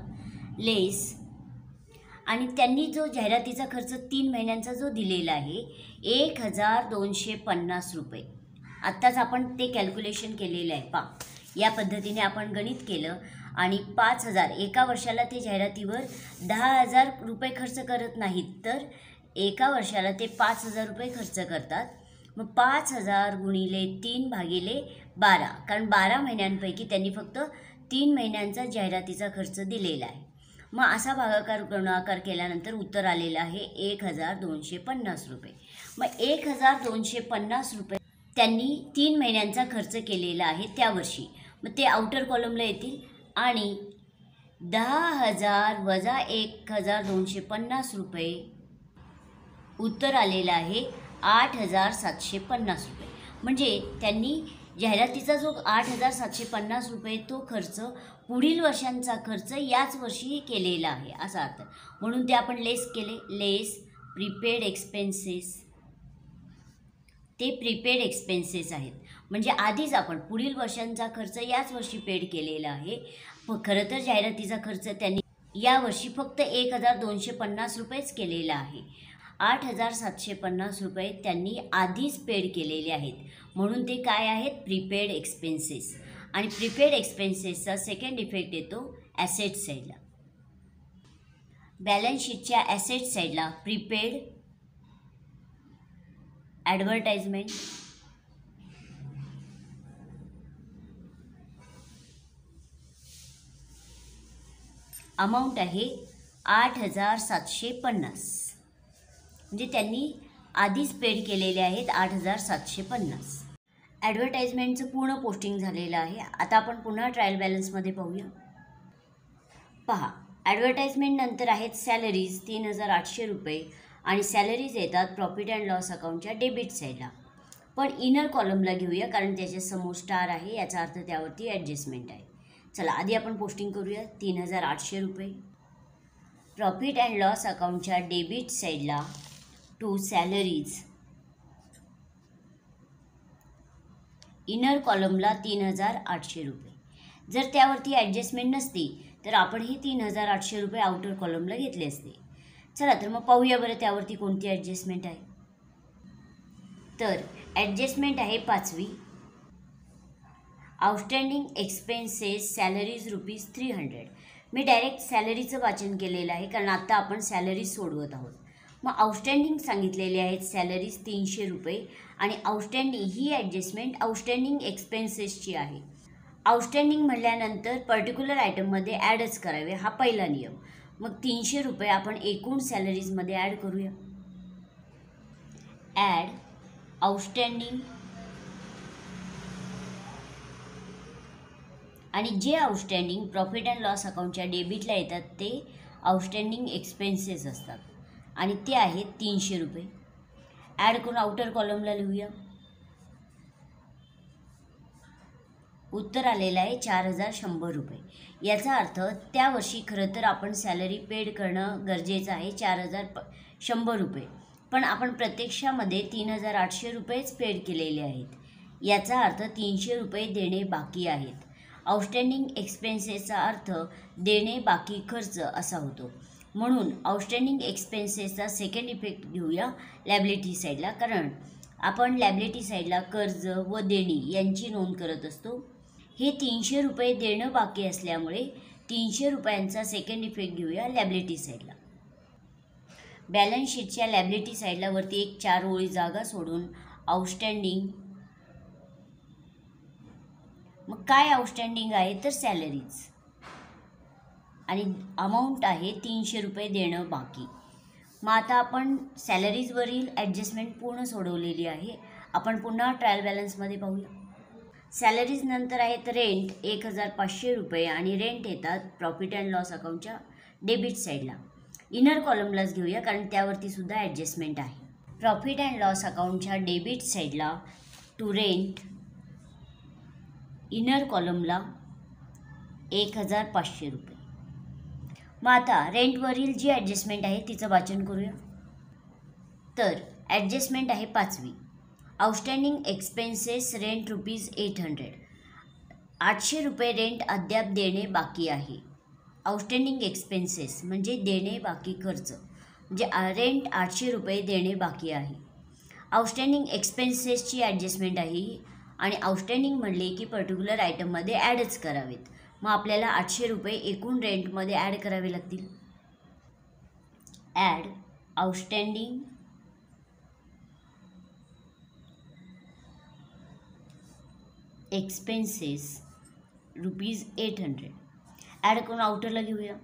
लेस, आणि त्यांनी जो जाहिरातीचा खर्च 3 महिन्यांचा जो दिलेला आहे 1,250 रुपये. आत्ताच आपण ते कॅल्क्युलेशन केलेलं आहे. पहा, या पद्धतीने आपण गणित केलं आणि 5,000 एका वर्षाला ते जाहिरातीवर 10,000 रुपये खर्च करत नाहीत, तर एका वर्षाला ते 5,000 रुपये खर्च करतात. मग 5,000 गुणिले 3 भागिले 12, कारण 12 महिन्यांपैकी त्यांनी फक्त 3 महिन्यांचा जाहिरातीचा खर्च दिलेला आहे. मग असा भागाकार गुणाकार केल्यानंतर उत्तर आलेलं आहे 1250 रुपये. मग 1250 रुपये त्यांनी 3 महिन्यांचा खर्च केलेला आहे त्या वर्षी. मग ते आउटर कॉलमला येतील आणि 10,000 वजा 1250 रुपये उत्तर आलेलं आहे 8,750 रुपये. म्हणजे त्यांनी जाहिरातीचा जो 8,750 रुपये तो खर्च पुढील वर्षांचा खर्च याच वर्षी केलेला आहे असा अर्थ. म्हणून ते आपण लेस केले. लेस प्रीपेड एक्सपेन्सेस, ते प्रीपेड एक्सपेन्सेस आहेत. म्हणजे आधीच आपण पुढील वर्षांचा खर्च याच वर्षी पेड केलेला आहे. खरं तर जाहिरातीचा खर्च त्यांनी यावर्षी फक्त 1,250 रुपयेच केलेला आहे. 8,750 रुपये त्यांनी आधीच पेड केलेले आहेत. म्हणून ते काय आहेत? Prepaid expenses. आणि प्रीपेड एक्सपेन्सेसचा सेकंड इफेक्ट येतो ॲसेट साईडला. बॅलन्स शीटच्या ॲसेट साईडला प्रीपेड ॲडव्हर्टाइजमेंट, अमाऊंट आहे 8,750. म्हणजे त्यांनी आधीच पेड केलेले आहेत 8,750. ॲडव्हर्टाइजमेंटचं पूर्ण पोस्टिंग झालेलं आहे. आता आपण पुन्हा ट्रायल बॅलन्समध्ये पाहूया. पहा, ॲडव्हर्टाइजमेंट नंतर आहेत सॅलरीज 3,800 रुपये आणि सॅलरीज येतात प्रॉफिट अँड लॉस अकाउंटच्या डेबिट साईडला. पण इनर कॉलमला घेऊया कारण त्याच्यासमोर स्टार आहे, याचा अर्थ त्यावरती ॲडजस्टमेंट आहे. चला आधी आपण पोस्टिंग करूया. 3,800 रुपये प्रॉफिट अँड लॉस अकाउंटच्या डेबिट साईडला टू सॅलरीज. इनर कॉलमला 3,800 रुपये. जर त्यावरती ॲडजस्टमेंट नसती तर आपण ही 3,800 रुपये आउटर कॉलमला घेतले असते. चला तर मग पाहूया बरं त्यावरती कोणती ॲडजस्टमेंट आहे. तर ॲडजस्टमेंट आहे 5वी. Outstanding expenses salaries ₹300. मी डायरेक्ट सॅलरीचं वाचन केलेलं आहे कारण आत्ता आपण सॅलरीज सोडवत आहोत. मग आउटस्टँडिंग सांगितलेले आहेत सॅलरीज 300 रुपये आणि आउटस्टँडिंग ही ॲडजस्टमेंट आउटस्टँडिंग एक्सपेन्सेसची आहे. आउटस्टँडिंग म्हटल्यानंतर पर्टिक्युलर आयटममध्ये ॲडच करावे हा पहिला नियम. मग 300 रुपये आपण एकूण सॅलरीजमध्ये ॲड करूया. ॲड आउटस्टँडिंग आणि जे आउटस्टँडिंग प्रॉफिट अँड लॉस अकाउंटच्या डेबिटला येतात ते आउटस्टँडिंग एक्सपेन्सेस असतात आणि ते आहेत 300 रुपये. ॲड करून आउटर कॉलमला लिहूया. उत्तर आलेलं आहे 4,100 रुपये. याचा अर्थ त्या वर्षी खरं तर आपण सॅलरी पेड करणं गरजेचं आहे 4,100 रुपये. पण आपण प्रत्यक्षामध्ये 3,800 रुपयेच पेड केलेले आहेत. याचा अर्थ 300 रुपये देणे बाकी आहेत. आउटस्टँडिंग एक्सपेन्सेसचा अर्थ देणे बाकी खर्च असा होतो. म्हणून आउटस्टँडिंग एक्सपेन्सेसचा सेकंड इफेक्ट घेऊया लॅबिलिटी साईडला. कारण आपण लॅबिलिटी साईडला कर्ज व देणी यांची नोंद करत असतो. हे 300 रुपये देणं बाकी असल्यामुळे 300 रुपयांचा सेकंड इफेक्ट घेऊया लॅबिलिटी साईडला. बॅलन्स शीटच्या लॅबिलिटी साईडला वरती एक 4 ओळी जागा सोडून आउटस्टँडिंग. मग काय आउटस्टँडिंग आहे तर सॅलरीज आणि अमाऊंट आहे 300 रुपये देणं बाकी. मग आता आपण सॅलरीजवरील ॲडजस्टमेंट पूर्ण सोडवलेली आहे. आपण पुन्हा ट्रायल बॅलन्समध्ये पाहूया. सॅलरीज नंतर आहेत रेंट 1,500 रुपये आणि रेंट येतात प्रॉफिट अँड लॉस अकाउंटच्या डेबिट साईडला. इनर कॉलमलाच घेऊया कारण त्यावरती सुद्धा ॲडजस्टमेंट आहे. प्रॉफिट अँड लॉस अकाउंटच्या डेबिट साईडला टू रेंट इनर कॉलमला 1,500 रुपये. मग आता रेंटवरील जी ॲडजस्टमेंट आहे तिचं वाचन करूया. तर ॲडजस्टमेंट आहे 5वी. Outstanding expenses rent ₹800. 800 रुपये रेंट अद्याप देणे बाकी आहे. आउटस्टँडिंग एक्सपेन्सेस म्हणजे देणे बाकी खर्च, म्हणजे रेंट 800 रुपये देणे बाकी आहे. आउटस्टँडिंग एक्सपेन्सेसची ॲडजस्टमेंट आहे आणि आउटस्टँडिंग म्हणले की पर्टिक्युलर आयटममध्ये ॲडच करावेत. मग आपल्याला 800 रुपये एकूण रेंटमध्ये ॲड करावे लागतील. Add outstanding expenses ₹800. ॲड करून आउटरला घेऊया.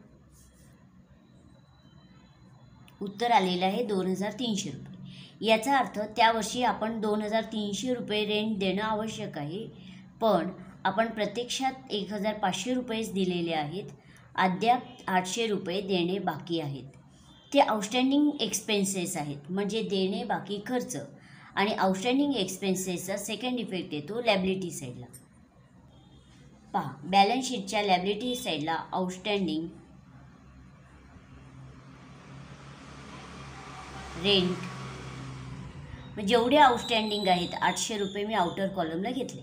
उत्तर आलेलं आहे 2,300 रुपये. याचा अर्थ त्यावर्षी आपण 2,300 रुपये रेंट देणं आवश्यक आहे, पण आपण प्रत्यक्षात 1,500 रुपयेच दिलेले आहेत. अद्याप 800 रुपये देणे बाकी आहेत. ते आउटस्टँडिंग एक्सपेन्सेस आहेत, म्हणजे देणे बाकी खर्च. आणि आउटस्टँडिंग एक्सपेन्सेसचा सेकंड इफेक्ट येतो लॅबिलिटी साईडला. पहा, बॅलन्स शीटच्या लॅबिलिटी साईडला आउटस्टँडिंग रेंट जेवढे आउटस्टँडिंग आहेत 800 रुपये मी आउटर कॉलमला घेतले.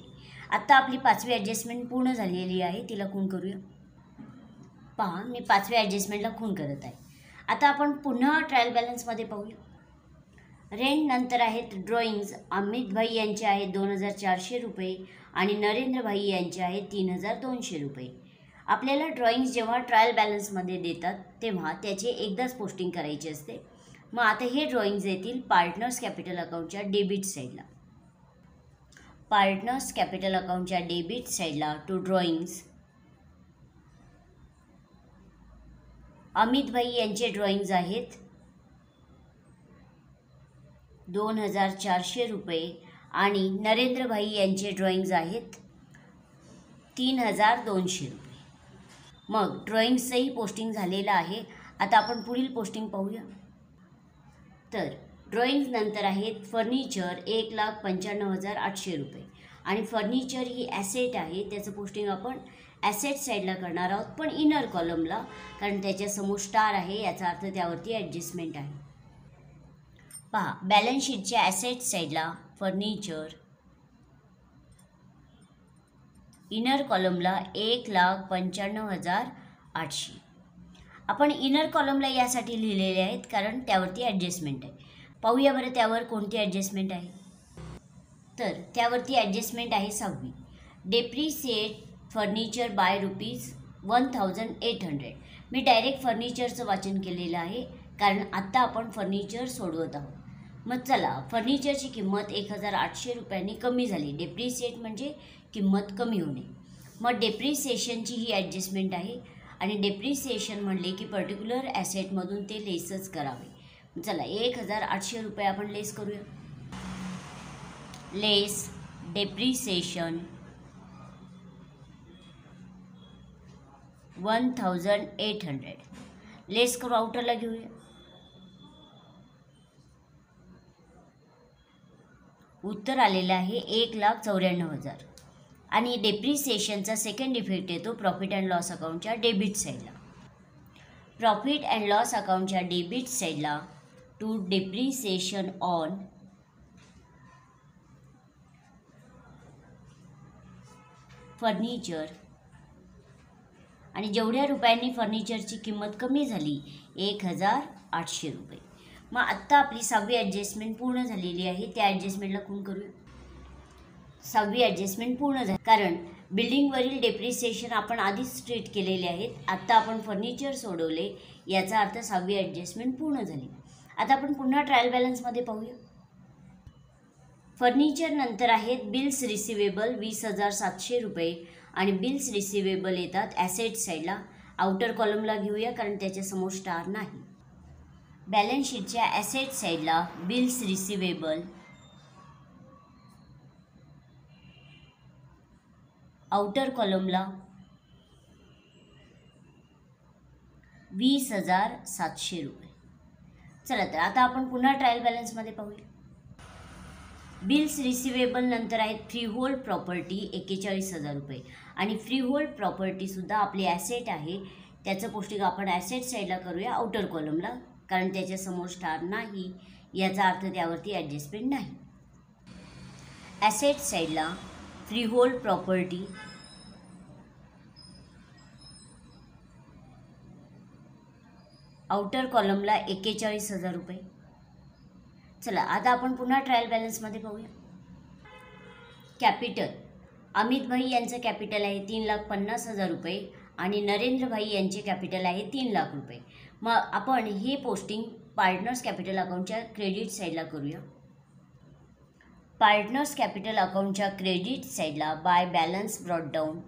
आत्ता आपली 5वी ॲडजस्टमेंट पूर्ण झालेली आहे, तिला खूण करूया. पहा, मी 5व्या ॲडजस्टमेंटला खूण करत आहे. आता आपण पुन्हा ट्रायल बॅलन्समध्ये पाहूया. रेंट नंतर आहेत ड्रॉइंग्ज. अमित भाई यांचे आहेत 2,400 रुपये आणि नरेंद्र भाई यांचे आहेत 3,200 रुपये. आपल्याला ड्रॉइंग्ज जेव्हा ट्रायल बॅलन्समध्ये देतात तेव्हा त्याचे एकदाच पोस्टिंग करायचे असते. मग आता हे ड्रॉइंग्ज येतील पार्टनर्स कॅपिटल अकाउंटच्या डेबिट साईडला. पार्टनर्स कॅपिटल अकाउंटच्या डेबिट साईडला टू ड्रॉइंग्ज अमित भाई यांचे ड्रॉइंग्ज आहेत 2,400 रुपये आणि नरेंद्र भाई यांचे ड्रॉइंग्ज आहेत 3,200 रुपये. मग ड्रॉइंग्सचंही पोस्टिंग झालेलं आहे. आता आपण पुढील पोस्टिंग पाहूया. तर ड्रॉइंग्ज नंतर आहेत फर्निचर 1,95,800 रुपये आणि फर्निचर ही ॲसेट आहे, त्याचं पोस्टिंग आपण ॲसेट साईडला करणार आहोत, पण इनर कॉलमला, कारण त्याच्यासमोर स्टार आहे, याचा अर्थ त्यावरती ॲडजस्टमेंट आहे. पहा, बॅलन्स शीटच्या ॲसेट साईडला फर्निचर, इनर कॉलमला 1,95,800. आपण इनर कॉलमला यासाठी लिहिलेले आहेत कारण त्यावरती ॲडजस्टमेंट आहे. पाहूया बरं त्यावर कोणती ॲडजस्टमेंट आहे. तर त्यावरती ॲडजस्टमेंट आहे 6वी. Depreciate furniture by ₹1,800. मी डायरेक्ट फर्निचरचं वाचन केलेलं आहे कारण आत्ता आपण फर्निचर सोडवत आहोत. मग चला, फर्निचरची किंमत 1,800 रुपयांनी कमी झाली. डेप्रिसिएट म्हणजे किंमत कमी होणे. मग डेप्रिसिएशनची ही ॲडजस्टमेंट आहे आणि डेप्रिसिएशन म्हणले की पर्टिक्युलर ॲसेटमधून ते लेसच करावे. चला, 1,800 रुपये आपण लेस करूया. लेस डेप्रिसिएशन 1,800. लेस करू, आउटरला घेऊया. उत्तर आलेलं आहे 1,94,000. आणि डेप्रिसिएशनचा सेकंड इफेक्ट येतो प्रॉफिट अँड लॉस अकाउंटच्या डेबिट साईडला. प्रॉफिट अँड लॉस अकाउंटच्या डेबिट साईडला टू डेप्रिसिएशन ऑन फर्निचर आणि जेवढ्या रुपयांनी फर्निचरची किंमत कमी झाली 1,800 रुपये. मग आत्ता आपली 6वी ॲडजस्टमेंट पूर्ण झालेली आहे, त्या ॲडजस्टमेंटला खूण करूया. 6वी ॲडजस्टमेंट पूर्ण झाली कारण बिल्डिंगवरील डेप्रिसिएशन आपण आधीच ट्रीट केलेले आहेत. आत्ता आपण फर्निचर सोडवले, याचा अर्थ 6वी ॲडजस्टमेंट पूर्ण झाली. आता आपण पुन्हा ट्रायल बॅलन्समध्ये पाहूया. फर्निचर नंतर आहेत बिल्स रिसिवेबल 20,700 रुपये आणि बिल्स रिसिवेबल येतात ॲसेट साईडला. आउटर कॉलमला घेऊया कारण त्याच्यासमोर स्टार नाही. बॅलन्स शीटच्या ॲसेट साईडला बिल्स रिसिवेबल आउटर कॉलमला 20,700 रुपये. चला, तर आता आपण पुन्हा ट्रायल बॅलन्समध्ये पाहूया. बिल्स रिसिवेबल नंतर आहेत फ्री होल्ड प्रॉपर्टी 41,000 रुपये आणि फ्री होल्ड प्रॉपर्टीसुद्धा आपली ॲसेट आहे, त्याचं पोस्टिंग आपण ॲसेट साईडला करूया आउटर कॉलमला, कारण त्याच्यासमोर स्टार नाही, याचा अर्थ त्यावरती ॲडजस्टमेंट नाही. ॲसेट साईडला फ्री होल्ड प्रॉपर्टी आउटर कॉलमला 41,000 रुपये. चला, आता आपण पुन्हा ट्रायल बॅलन्समध्ये पाहूया. कॅपिटल अमित भाई यांचं कॅपिटल आहे 3,50,000 रुपये आणि नरेंद्र भाई यांचे कॅपिटल आहे 3,00,000 रुपये. मग आपण हे पोस्टिंग पार्टनर्स कॅपिटल अकाउंटच्या क्रेडिट साईडला करूया. पार्टनर्स कॅपिटल अकाउंटच्या क्रेडिट साईडला by balance brought down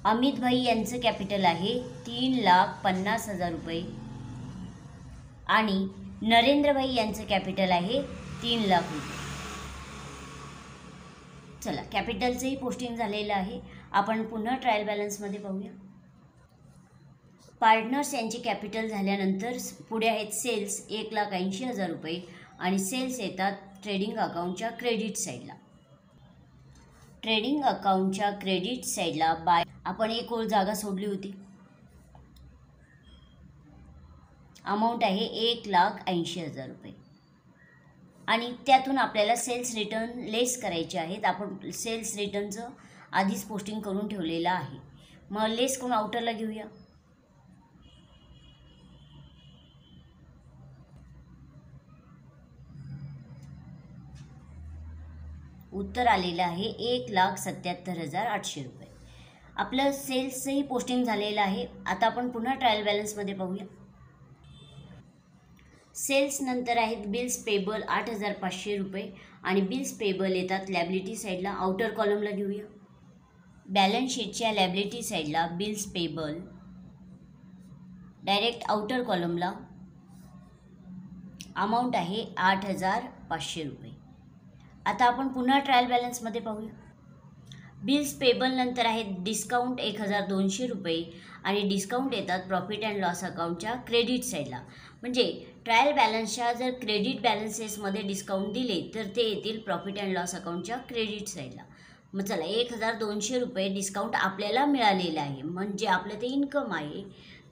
Amit भाई यांचं कॅपिटल आहे 3,50,000 रुपये आणि नरेंद्र भाई यांचं कॅपिटल आहे 3,00,000 रुपये. चला, कॅपिटलचंही पोस्टिंग झालेलं आहे. आपण पुन्हा ट्रायल बॅलन्समध्ये पाहूया. पार्टनर्स यांचे कॅपिटल झाल्यानंतर पुढे आहेत सेल्स 1,80,000 रुपये आणि सेल्स येतात ट्रेडिंग अकाउंटच्या क्रेडिट साईडला. ट्रेडिंग अकाउंटच्या क्रेडिट साईडला बाय आपण एक ओळ जागा सोडली होती. अमाऊंट आहे 1,80,000 रुपये आणि त्यातून आपल्याला सेल्स रिटर्न लेस करायचे आहेत. आपण सेल्स रिटर्नचं आधीच पोस्टिंग करून ठेवलेलं आहे. मग लेस करून आउटरला घेऊया. उत्तर आलेलं आहे 1,77,800 रुपये. आपलं सेल्सचंही पोस्टिंग झालेलं आहे. आता आपण पुन्हा ट्रायल बॅलन्समध्ये पाहूया. सेल्स नंतर आहेत बिल्स पेबल 8,500 रुपये आणि बिल्स पेबल येतात लॅबिलिटी साईडला. आउटर कॉलमला घेऊया. बॅलन्स शीटच्या लॅबिलिटी साईडला bills payable, direct outer कॉलमला amount आहे 8,500 रुपये. आता आपण पुन्हा ट्रायल बॅलन्समध्ये पाहूया. बिल्स पेबल नंतर आहेत डिस्काउंट 1,200 रुपये आणि डिस्काउंट येतात प्रॉफिट अँड लॉस अकाउंटच्या क्रेडिट साईडला. म्हणजे ट्रायल बॅलन्सच्या जर क्रेडिट बॅलन्सेसमध्ये डिस्काउंट दिले तर ते येतील प्रॉफिट अँड लॉस अकाउंटच्या क्रेडिट साईडला. मग चला, 1,200 रुपये डिस्काउंट आपल्याला मिळालेलं आहे, म्हणजे आपलं ते इन्कम आहे.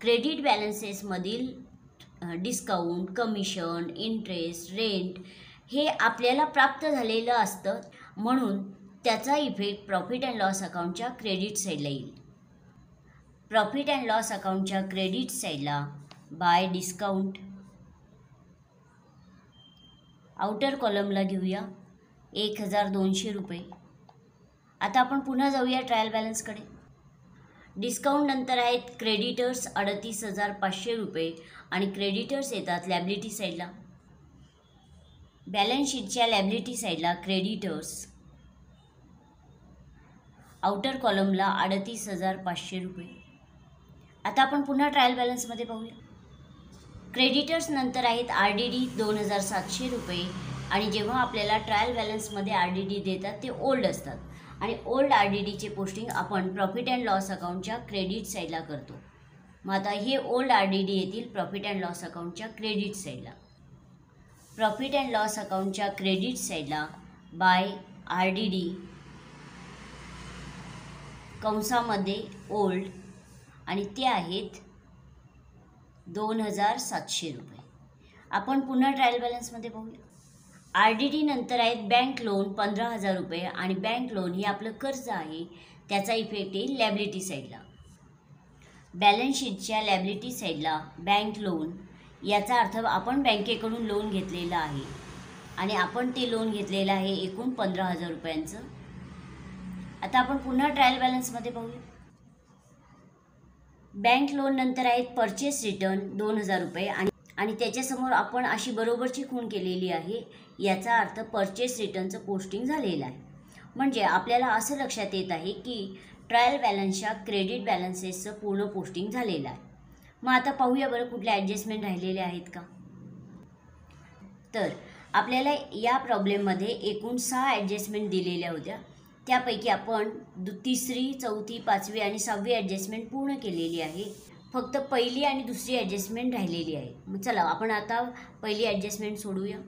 क्रेडिट बॅलन्सेसमधील डिस्काउंट, कमिशन, इंटरेस्ट, रेंट हे आपल्याला प्राप्त झालेलं असतं, म्हणून त्याचा इफेक्ट प्रॉफिट अँड लॉस अकाउंटच्या क्रेडिट साईडला येईल. प्रॉफिट अँड लॉस अकाउंटच्या क्रेडिट साईडला बाय डिस्काउंट, आउटर कॉलमला घेऊया 1,200 रुपये. आता आपण पुन्हा जाऊया ट्रायल बॅलन्सकडे. डिस्काउंट नंतर आहेत क्रेडिटर्स 38,500 रुपये आणि क्रेडिटर्स येतात लॅबिलिटी साईडला. बॅलन्स शीटच्या लॅबिलिटी साईडला क्रेडिटर्स, आउटर कॉलमला 38,500 रुपये. आता आपण पुन्हा ट्रायल बॅलन्समध्ये पाहूया. क्रेडिटर्स नंतर आहेत RDD 2,700 रुपये आणि जेव्हा आपल्याला ट्रायल बॅलन्समध्ये RDD देतात ते ओल्ड असतात आणि ओल्ड RDDचे पोस्टिंग आपण प्रॉफिट अँड लॉस अकाउंटच्या क्रेडिट साईडला करतो. मग आता हे ओल्ड RDD येतील प्रॉफिट अँड लॉस अकाउंटच्या क्रेडिट साईडला. प्रॉफिट अँड लॉस अकाउंटच्या क्रेडिट साईडला बाय RDD कंसामध्ये ओल्ड आणि ते आहेत 2,700 रुपये. आपण पुन्हा ट्रायल बॅलन्समध्ये पाहूया. RDD नंतर आहेत बँक लोन 15,000 रुपये आणि बँक लोन हे आपलं कर्ज आहे, त्याचा इफेक्ट येईल लॅबिलिटी साईडला. बॅलन्स शीटच्या लॅबिलिटी साईडला बँक लोन, याचा अर्थ आपण बँकेकडून लोन घेतलेलं आहे आणि आपण ते लोन घेतलेलं आहे एकूण 15,000 रुपयांचं. आता आपण पुन्हा ट्रायल बॅलन्समध्ये पाहूया. बँक लोन नंतर आहेत परचेस रिटर्न 2,000 रुपये आणि त्याच्यासमोर आपण अशी बरोबरची खूण केलेली आहे, याचा अर्थ परचेस रिटर्नचं पोस्टिंग झालेलं आहे. म्हणजे आपल्याला असं लक्षात येत आहे की ट्रायल बॅलन्सच्या क्रेडिट बॅलन्सेसचं पूर्ण पोस्टिंग झालेलं आहे. मग आता पाहूया बरं कुठल्या ॲडजस्टमेंट राहिलेले आहेत का. तर आपल्याला या प्रॉब्लेममध्ये एकूण 6 ॲडजस्टमेंट दिलेल्या होत्या. त्यापैकी आपण तिसरी, चौथी, पाचवी आणि 6वी ॲडजस्टमेंट पूर्ण केलेली आहे. फक्त पहिली आणि दुसरी ॲडजस्टमेंट राहिलेली आहे. मग चला, आपण आता पहिली ॲडजस्टमेंट सोडूया.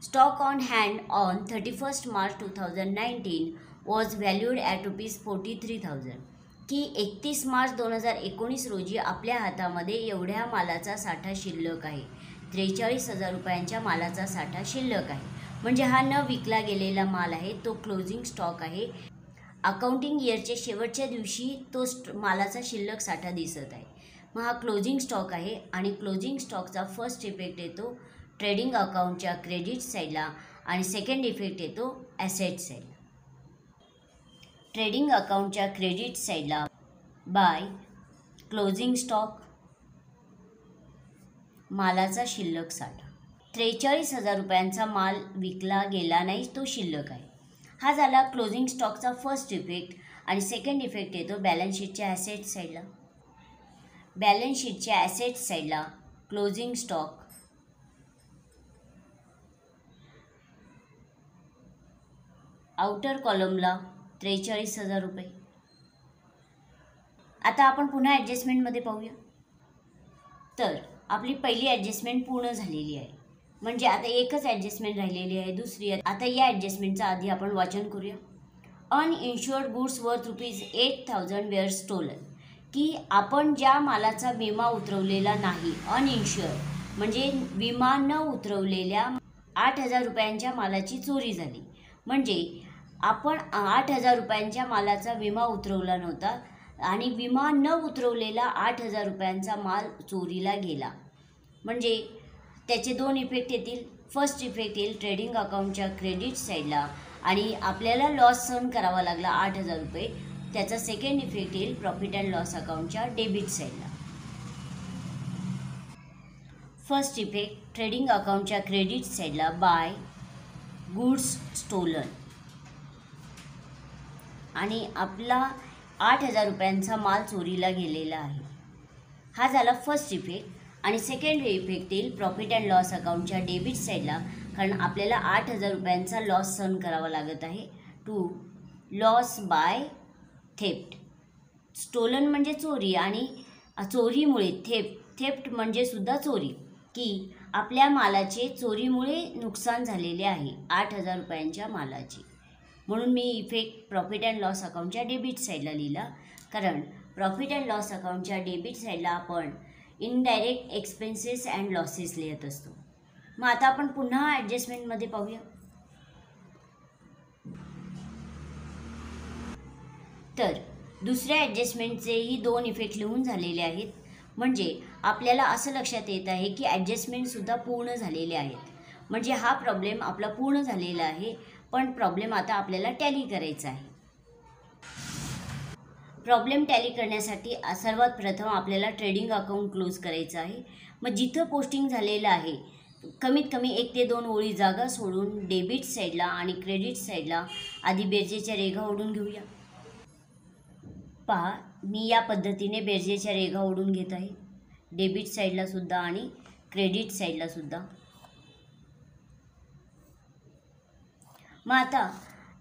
Stock on hand on 31 March 2019 was valued at ₹43,000. की 31 मार्च 2019 रोजी आपल्या हातामध्ये एवढ्या मालाचा साठा शिल्लक आहे. 43,000 रुपयांच्या मालाचा साठा शिल्लक आहे. म्हणजे हा न विकला गेलेला माल आहे, तो क्लोजिंग स्टॉक आहे. अकाउंटिंग इयरच्या शेवटच्या दिवशी तो मालाचा शिल्लक साठा दिसत आहे. मग हा क्लोजिंग स्टॉक आहे आणि क्लोजिंग स्टॉकचा फर्स्ट इफेक्ट येतो ट्रेडिंग अकाउंटच्या क्रेडिट साईडला आणि सेकंड इफेक्ट येतो ॲसेट साईडला. ट्रेडिंग अकाउंटच्या क्रेडिट साईडला बाय क्लोजिंग स्टॉक, मालाचा शिल्लक साठा. 43,000 रुपयांचा माल विकला गेला नाही, तो शिल्लक आहे. हा झाला क्लोजिंग स्टॉकचा फर्स्ट इफेक्ट आणि सेकंड इफेक्ट येतो बॅलन्स शीटच्या ॲसेट साईडला. बॅलन्स शीटच्या ॲसेट साईडला क्लोजिंग स्टॉक, आउटर कॉलमला 43,000 रुपये. आता आपण पुन्हा ॲडजस्टमेंटमध्ये पाहूया. तर आपली पहिली ॲडजस्टमेंट पूर्ण झालेली आहे, म्हणजे आता एकच ॲडजस्टमेंट राहिलेली आहे, दुसरी. आता या ॲडजस्टमेंटचा आधी आपण वाचन करूया. अनइन्शुअर्ड गुड्स वर्थ ₹8,000 वेअर स्टोलन, की आपण ज्या मालाचा विमा उतरवलेला नाही, अनइन्शुअर्ड म्हणजे विमा न उतरवलेल्या 8,000 रुपयांच्या मालाची चोरी झाली. म्हणजे आपण 8,000 रुपयांच्या मालाचा विमा उतरवला नव्हता आणि विमा न उतरवलेला 8,000 रुपयांचा माल चोरीला गेला. म्हणजे त्याचे दोन इफेक्ट येतील. फर्स्ट इफेक्ट येईल ट्रेडिंग अकाउंटच्या क्रेडिट साईडला आणि आपल्याला लॉस सहन करावा लागला 8,000 रुपये. त्याचा सेकंड इफेक्ट येईल प्रॉफिट अँड लॉस अकाउंटच्या डेबिट साईडला. फर्स्ट इफेक्ट ट्रेडिंग अकाउंटच्या क्रेडिट साईडला बाय गुड्स स्टोलन आणि आपला 8,000 रुपयांचा माल चोरीला गेलेला आहे. हा झाला फर्स्ट इफेक्ट. आणि सेकंड इफेक्ट येईल प्रॉफिट अँड लॉस अकाउंटच्या डेबिट साईडला, कारण आपल्याला 8,000 रुपयांचा लॉस सहन करावा लागत आहे. To loss by theft. Stolen म्हणजे चोरी आणि चोरीमुळे थेफ्ट म्हणजे सुद्धा चोरी, की आपल्या मालाचे चोरीमुळे नुकसान झालेले आहे 8,000 रुपयांच्या मालाचे. म्हणून मी इफेक्ट प्रॉफिट अँड लॉस अकाउंटच्या डेबिट साईडला लिहिला, कारण प्रॉफिट अँड लॉस अकाउंटच्या डेबिट साईडला आपण इनडायरेक्ट एक्सपेन्सेस अँड लॉसेस लिहित असतो. मग आता आपण पुन्हा ॲडजस्टमेंटमध्ये पाहूया. तर दुसऱ्या ॲडजस्टमेंटचेही दोन इफेक्ट लिहून झालेले आहेत. म्हणजे आपल्याला असं लक्षात येत आहे की ॲडजस्टमेंटसुद्धा पूर्ण झालेले आहेत. म्हणजे हा प्रॉब्लेम आपला पूर्ण झालेला आहे, पण प्रॉब्लेम आता आपल्याला टॅली करायचा आहे. प्रॉब्लेम टॅली करण्यासाठी सर्वात प्रथम आपल्याला ट्रेडिंग अकाउंट क्लोज करायचं आहे. मग जिथं पोस्टिंग झालेलं आहे कमीत कमी 1 ते 2 ओळी जागा सोडून डेबिट साईडला आणि क्रेडिट साईडला आधी बेरजेच्या रेघा ओढून घेऊया. पहा, मी या पद्धतीने बेरजेच्या रेघा ओढून घेत आहे, डेबिट साईडला सुद्धा आणि क्रेडिट साईडला सुद्धा. मग आता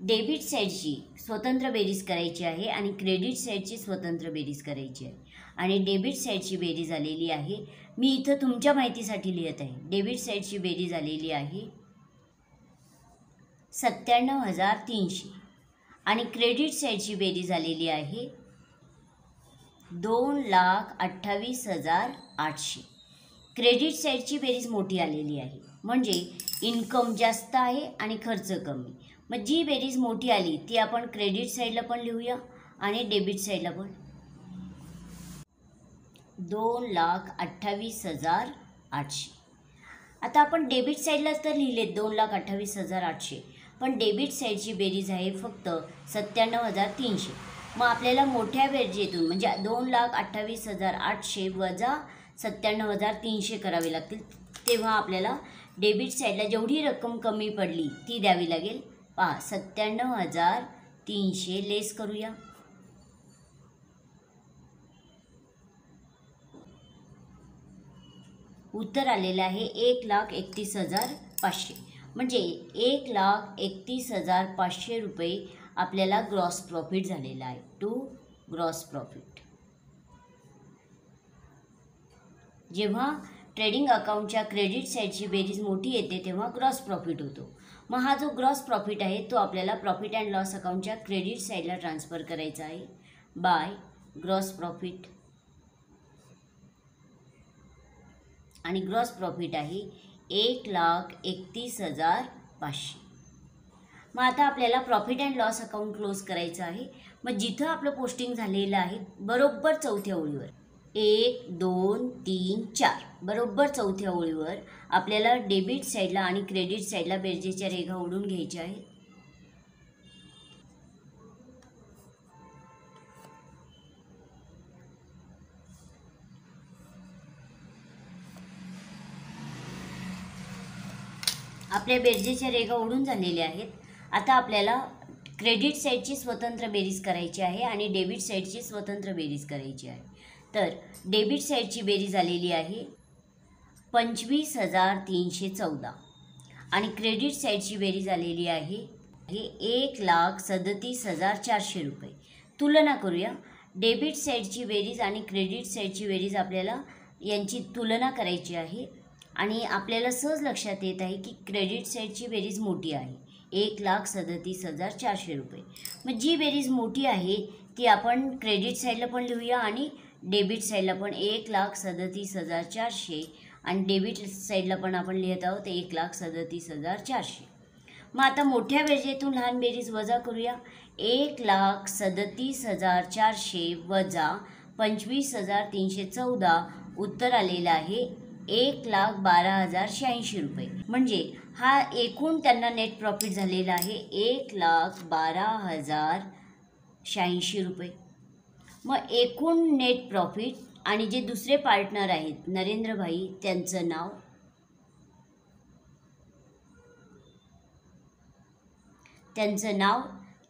डेबिट साईडची स्वतंत्र बेरीज करायची आहे आणि क्रेडिट साईडची स्वतंत्र बेरीज करायची आहे. आणि डेबिट साईडची बेरीज आलेली आहे, मी इथं तुमच्या माहितीसाठी लिहित आहे. डेबिट साईडची बेरीज आलेली आहे 97,300 आणि क्रेडिट साईडची बेरीज आलेली आहे 2,28,800. क्रेडिट साईडची बेरीज मोठी आलेली आहे, म्हणजे इन्कम जास्त आहे आणि खर्च कमी. मग जी बेरीज मोठी आली ती आपण क्रेडिट साईडला पण लिहूया आणि डेबिट साईडला पण. 2,28,800. आता आपण डेबिट साईडलाच तर लिहिलेत 2,28,800, पण डेबिट साईडची बेरीज आहे फक्त 97,300. मग आपल्याला मोठ्या बेरजेतून म्हणजे 2,28,800 वजा 97,300 करावे लागतील. तेव्हा आपल्याला डेबिट साईडला जेवढी रक्कम कमी पडली ती द्यावी लागेल. पहा, 97,300 लेस करूया. उत्तर आलेलं आहे 1,31,500. म्हणजे 1,31,500 रुपये आपल्याला ग्रॉस प्रॉफिट झालेला आहे. To gross profit. जेव्हा ट्रेडिंग अकाउंटच्या क्रेडिट साईडची बेरीज मोठी येते तेव्हा ग्रॉस प्रॉफिट होतो. मग हा जो ग्रॉस प्रॉफिट आहे तो आपल्याला प्रॉफिट अँड लॉस अकाउंटच्या क्रेडिट साईडला ट्रान्सफर करायचा आहे बाय ग्रॉस प्रॉफिट. आणि ग्रॉस प्रॉफिट आहे 1,31,500. मग आता आपल्याला profit and loss account close करायचं आहे. मग जिथं आपलं पोस्टिंग झालेलं आहे बरोबर चौथ्या ओळीवर 1, 2, 3, 4 बरोबर चौथ्या ओळीवर आपल्याला डेबिट साईडला आणि क्रेडिट साईडला बेरजेच्या रेघा ओढून घ्यायच्या आहेत. आपल्या बेरजेच्या रेघा ओढून झालेल्या आहेत. आता आपल्याला क्रेडिट साईडची स्वतंत्र बेरीज करायची आहे आणि डेबिट साईडची स्वतंत्र बेरीज करायची आहे. तर डेबिट साईडची बेरीज आलेली आहे 25,314 आणि क्रेडिट साईडची बेरीज आलेली आहे 1,37,400 रुपये. तुलना करूया. डेबिट साईडची बेरीज आणि क्रेडिट साईडची बेरीज आपल्याला यांची तुलना करायची आहे आणि आपल्याला सहज लक्षात येत आहे की क्रेडिट साईडची बेरीज मोठी आहे 1,37,400 रुपये. मग जी बेरीज मोठी आहे ती आपण क्रेडिट साईडला पण लिहूया आणि डेबिट साईडला पण 1,37,400 आणि डेबिट साईडला पण आपण लिहित आहोत 1,37,400. मग आता मोठ्या बेरजेतून लहान बेरीज वजा करूया. 1,37,400 वजा 25,314 उत्तर आलेलं आहे 1,12,086 रुपये. म्हणजे हा एकूण त्यांना नेट प्रॉफिट झालेला आहे 1,12,086 रुपये. मग एकूण नेट प्रॉफिट आणि जे दुसरे पार्टनर आहेत नरेंद्रभाई त्यांचं नाव,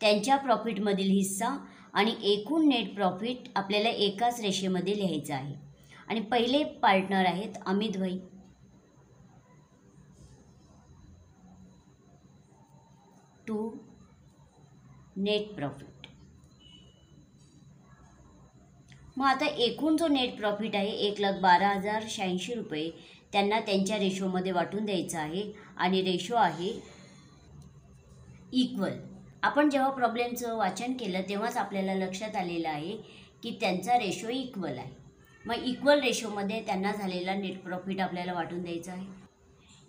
त्यांच्या प्रॉफिटमधील हिस्सा आणि एकूण नेट प्रॉफिट आपल्याला एकाच रेषेमध्ये लिहायचं आहे. आणि पहिले पार्टनर आहेत अमितभाई. To net profit. मग आता एकूण जो नेट प्रॉफिट आहे 1,12,086 रुपये त्यांना त्यांच्या रेशोमध्ये वाटून द्यायचं आहे आणि रेशो आहे इक्वल. आपण जेव्हा प्रॉब्लेमचं वाचन केलं तेव्हाच आपल्याला लक्षात आलेलं आहे की त्यांचा रेशो इक्वल आहे. मग इक्वल रेशोमध्ये त्यांना झालेला नेट प्रॉफिट आपल्याला वाटून द्यायचा आहे.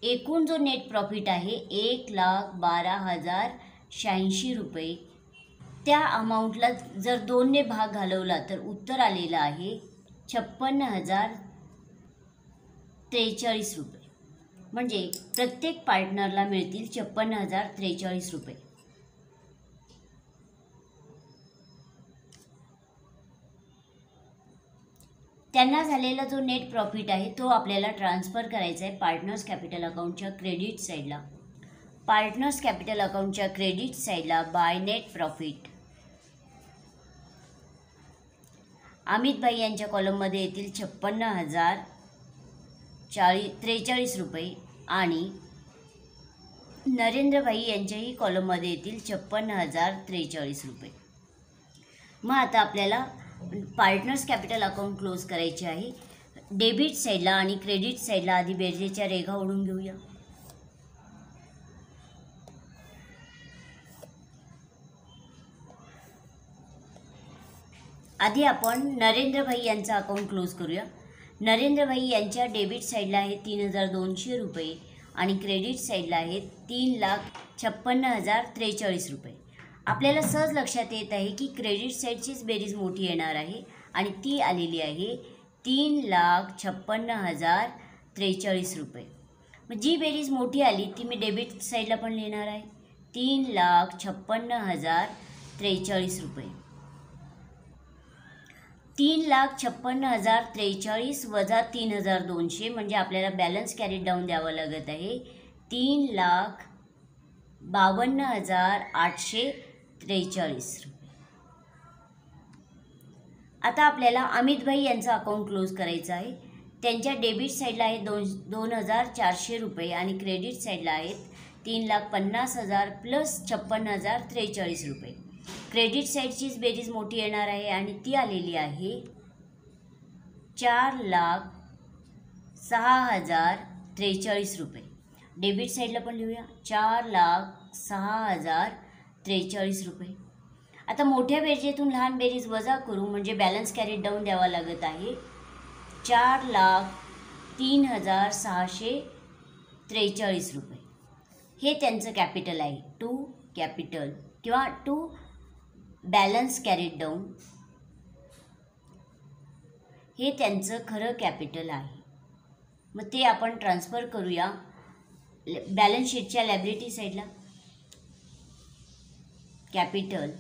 एकूण जो नेट प्रॉफिट आहे 1,12,086 रुपये. त्या अमाऊंटला जर 2ने भाग घालवला तर उत्तर आलेलं आहे 56,043 रुपये. म्हणजे प्रत्येक पार्टनरला मिळतील 56,043 रुपये. त्यांना झालेला जो नेट प्रॉफिट आहे तो आपल्याला ट्रान्सफर करायचा आहे पार्टनर्स कॅपिटल अकाउंटच्या क्रेडिट साईडला. पार्टनर्स कॅपिटल अकाउंटच्या क्रेडिट साईडला बाय नेट प्रॉफिट अमितभाई यांच्या कॉलममध्ये येतील 56,043 रुपये आणि नरेंद्रभाई यांच्याही कॉलममध्ये येतील 56,043 रुपये. मग आता आपल्याला पार्टनर्स कॅपिटल अकाउंट क्लोज करायचे आहे. डेबिट साईडला आणि क्रेडिट साईडला आधी बेरजेच्या रेघा ओढून घेऊया. आधी आपण नरेंद्रभाई यांचा अकाउंट क्लोज करूया. नरेंद्रभाई यांच्या डेबिट साईडला आहे 3,200 रुपये आणि क्रेडिट साईडला आहे 3,56,043 रुपये. आपल्याला सहज लक्षात येत आहे की क्रेडिट साईडचीच बेरीज मोठी येणार आहे आणि ती आलेली आहे 3,56,043 रुपये. मग जी बेरीज मोठी आली ती मी डेबिट साईडला पण लिहिणार आहे 3,56,043 रुपये. 3,56,043 वजा 3,200 म्हणजे आपल्याला बॅलन्स कॅरी डाऊन द्यावं लागत आहे 3,52,843 रुपये. आता आपल्याला अमितभाई यांचा अकाउंट क्लोज करायचं आहे. त्यांच्या डेबिट साईडला आहे 2,400 रुपये आणि क्रेडिट साईडला आहेत 3,50,000 प्लस 56,043 रुपये. क्रेडिट साईडचीच बेरीज मोठी येणार आहे आणि ती आलेली आहे 4,06,043 रुपये. डेबिट साईडला पण लिहूया 4,06,043 रुपये. आता मोठ्या बेरजेतून लहान बेरीज वजा करू म्हणजे बॅलन्स कॅरीड डाऊन द्यावा लागत आहे 4,03,643 रुपये. हे त्यांचं कॅपिटल आहे. टू कॅपिटल किंवा टू बॅलन्स कॅरीड डाऊन हे त्यांचं खरं कॅपिटल आहे. मग ते आपण ट्रान्सफर करूया बॅलन्स शीटच्या लायबिलिटी साईडला. कॅपिटल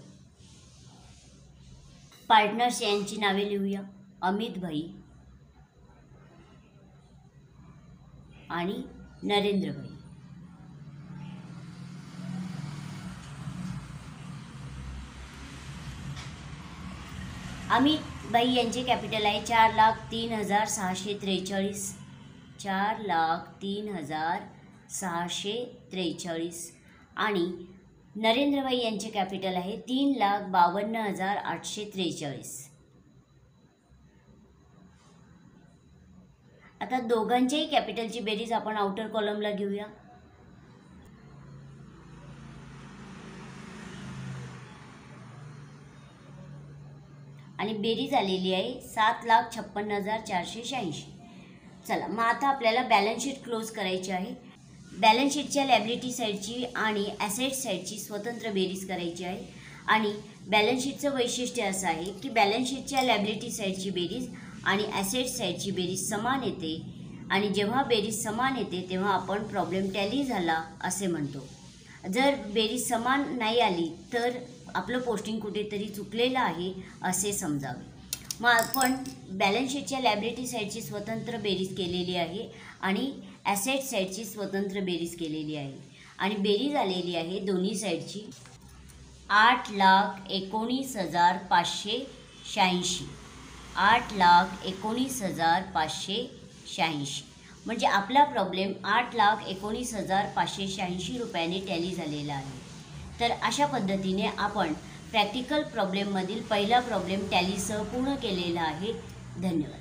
पार्टनर्स यांची नावे लिहूया अमितभाई आणि नरेंद्रभाई. अमित भाई यांचे कॅपिटल आहे 4,03,643, 4,03,643 आणि नरेंद्रभाई यांचे कॅपिटल आहे 3,52,843. आता दोघांच्याही कॅपिटलची बेरीज आपण आउटर कॉलमला घेऊया. आणि बेरीज आलेली आहे 7,56,486. चला मग आता आपल्याला बॅलन्स शीट क्लोज करायची आहे. बॅलन्स शीटच्या लायबिलिटी साईडची आणि ॲसेट साईडची स्वतंत्र बेरीज करायची आहे. आणि बॅलन्स शीटचं वैशिष्ट्य असं आहे की बॅलन्स शीटच्या लायबिलिटी साईडची बेरीज आणि ॲसेट साईडची बेरीज समान येते. आणि जेव्हा बेरीज समान येते तेव्हा आपण प्रॉब्लेम टॅली झाला असे म्हणतो. जर बेरीज समान नाही आली तर आपलं पोस्टिंग कुठेतरी चुकलेलं आहे असे समजावे. मग आपण बॅलन्स शीटच्या लायबिलिटी साईडची स्वतंत्र बेरीज केलेली आहे आणि ॲसेट साईडची स्वतंत्र बेरीज केलेली आहे. आणि बेरीज आलेली आहे दोन्ही साईडची 8,19,586. 8,19,586. म्हणजे आपला प्रॉब्लेम 8,19,586 रुपयाने टॅली झालेला आहे. तर अशा पद्धतीने आपण प्रॅक्टिकल प्रॉब्लेममधील पहिला प्रॉब्लेम टॅलीसह पूर्ण केलेला आहे. धन्यवाद.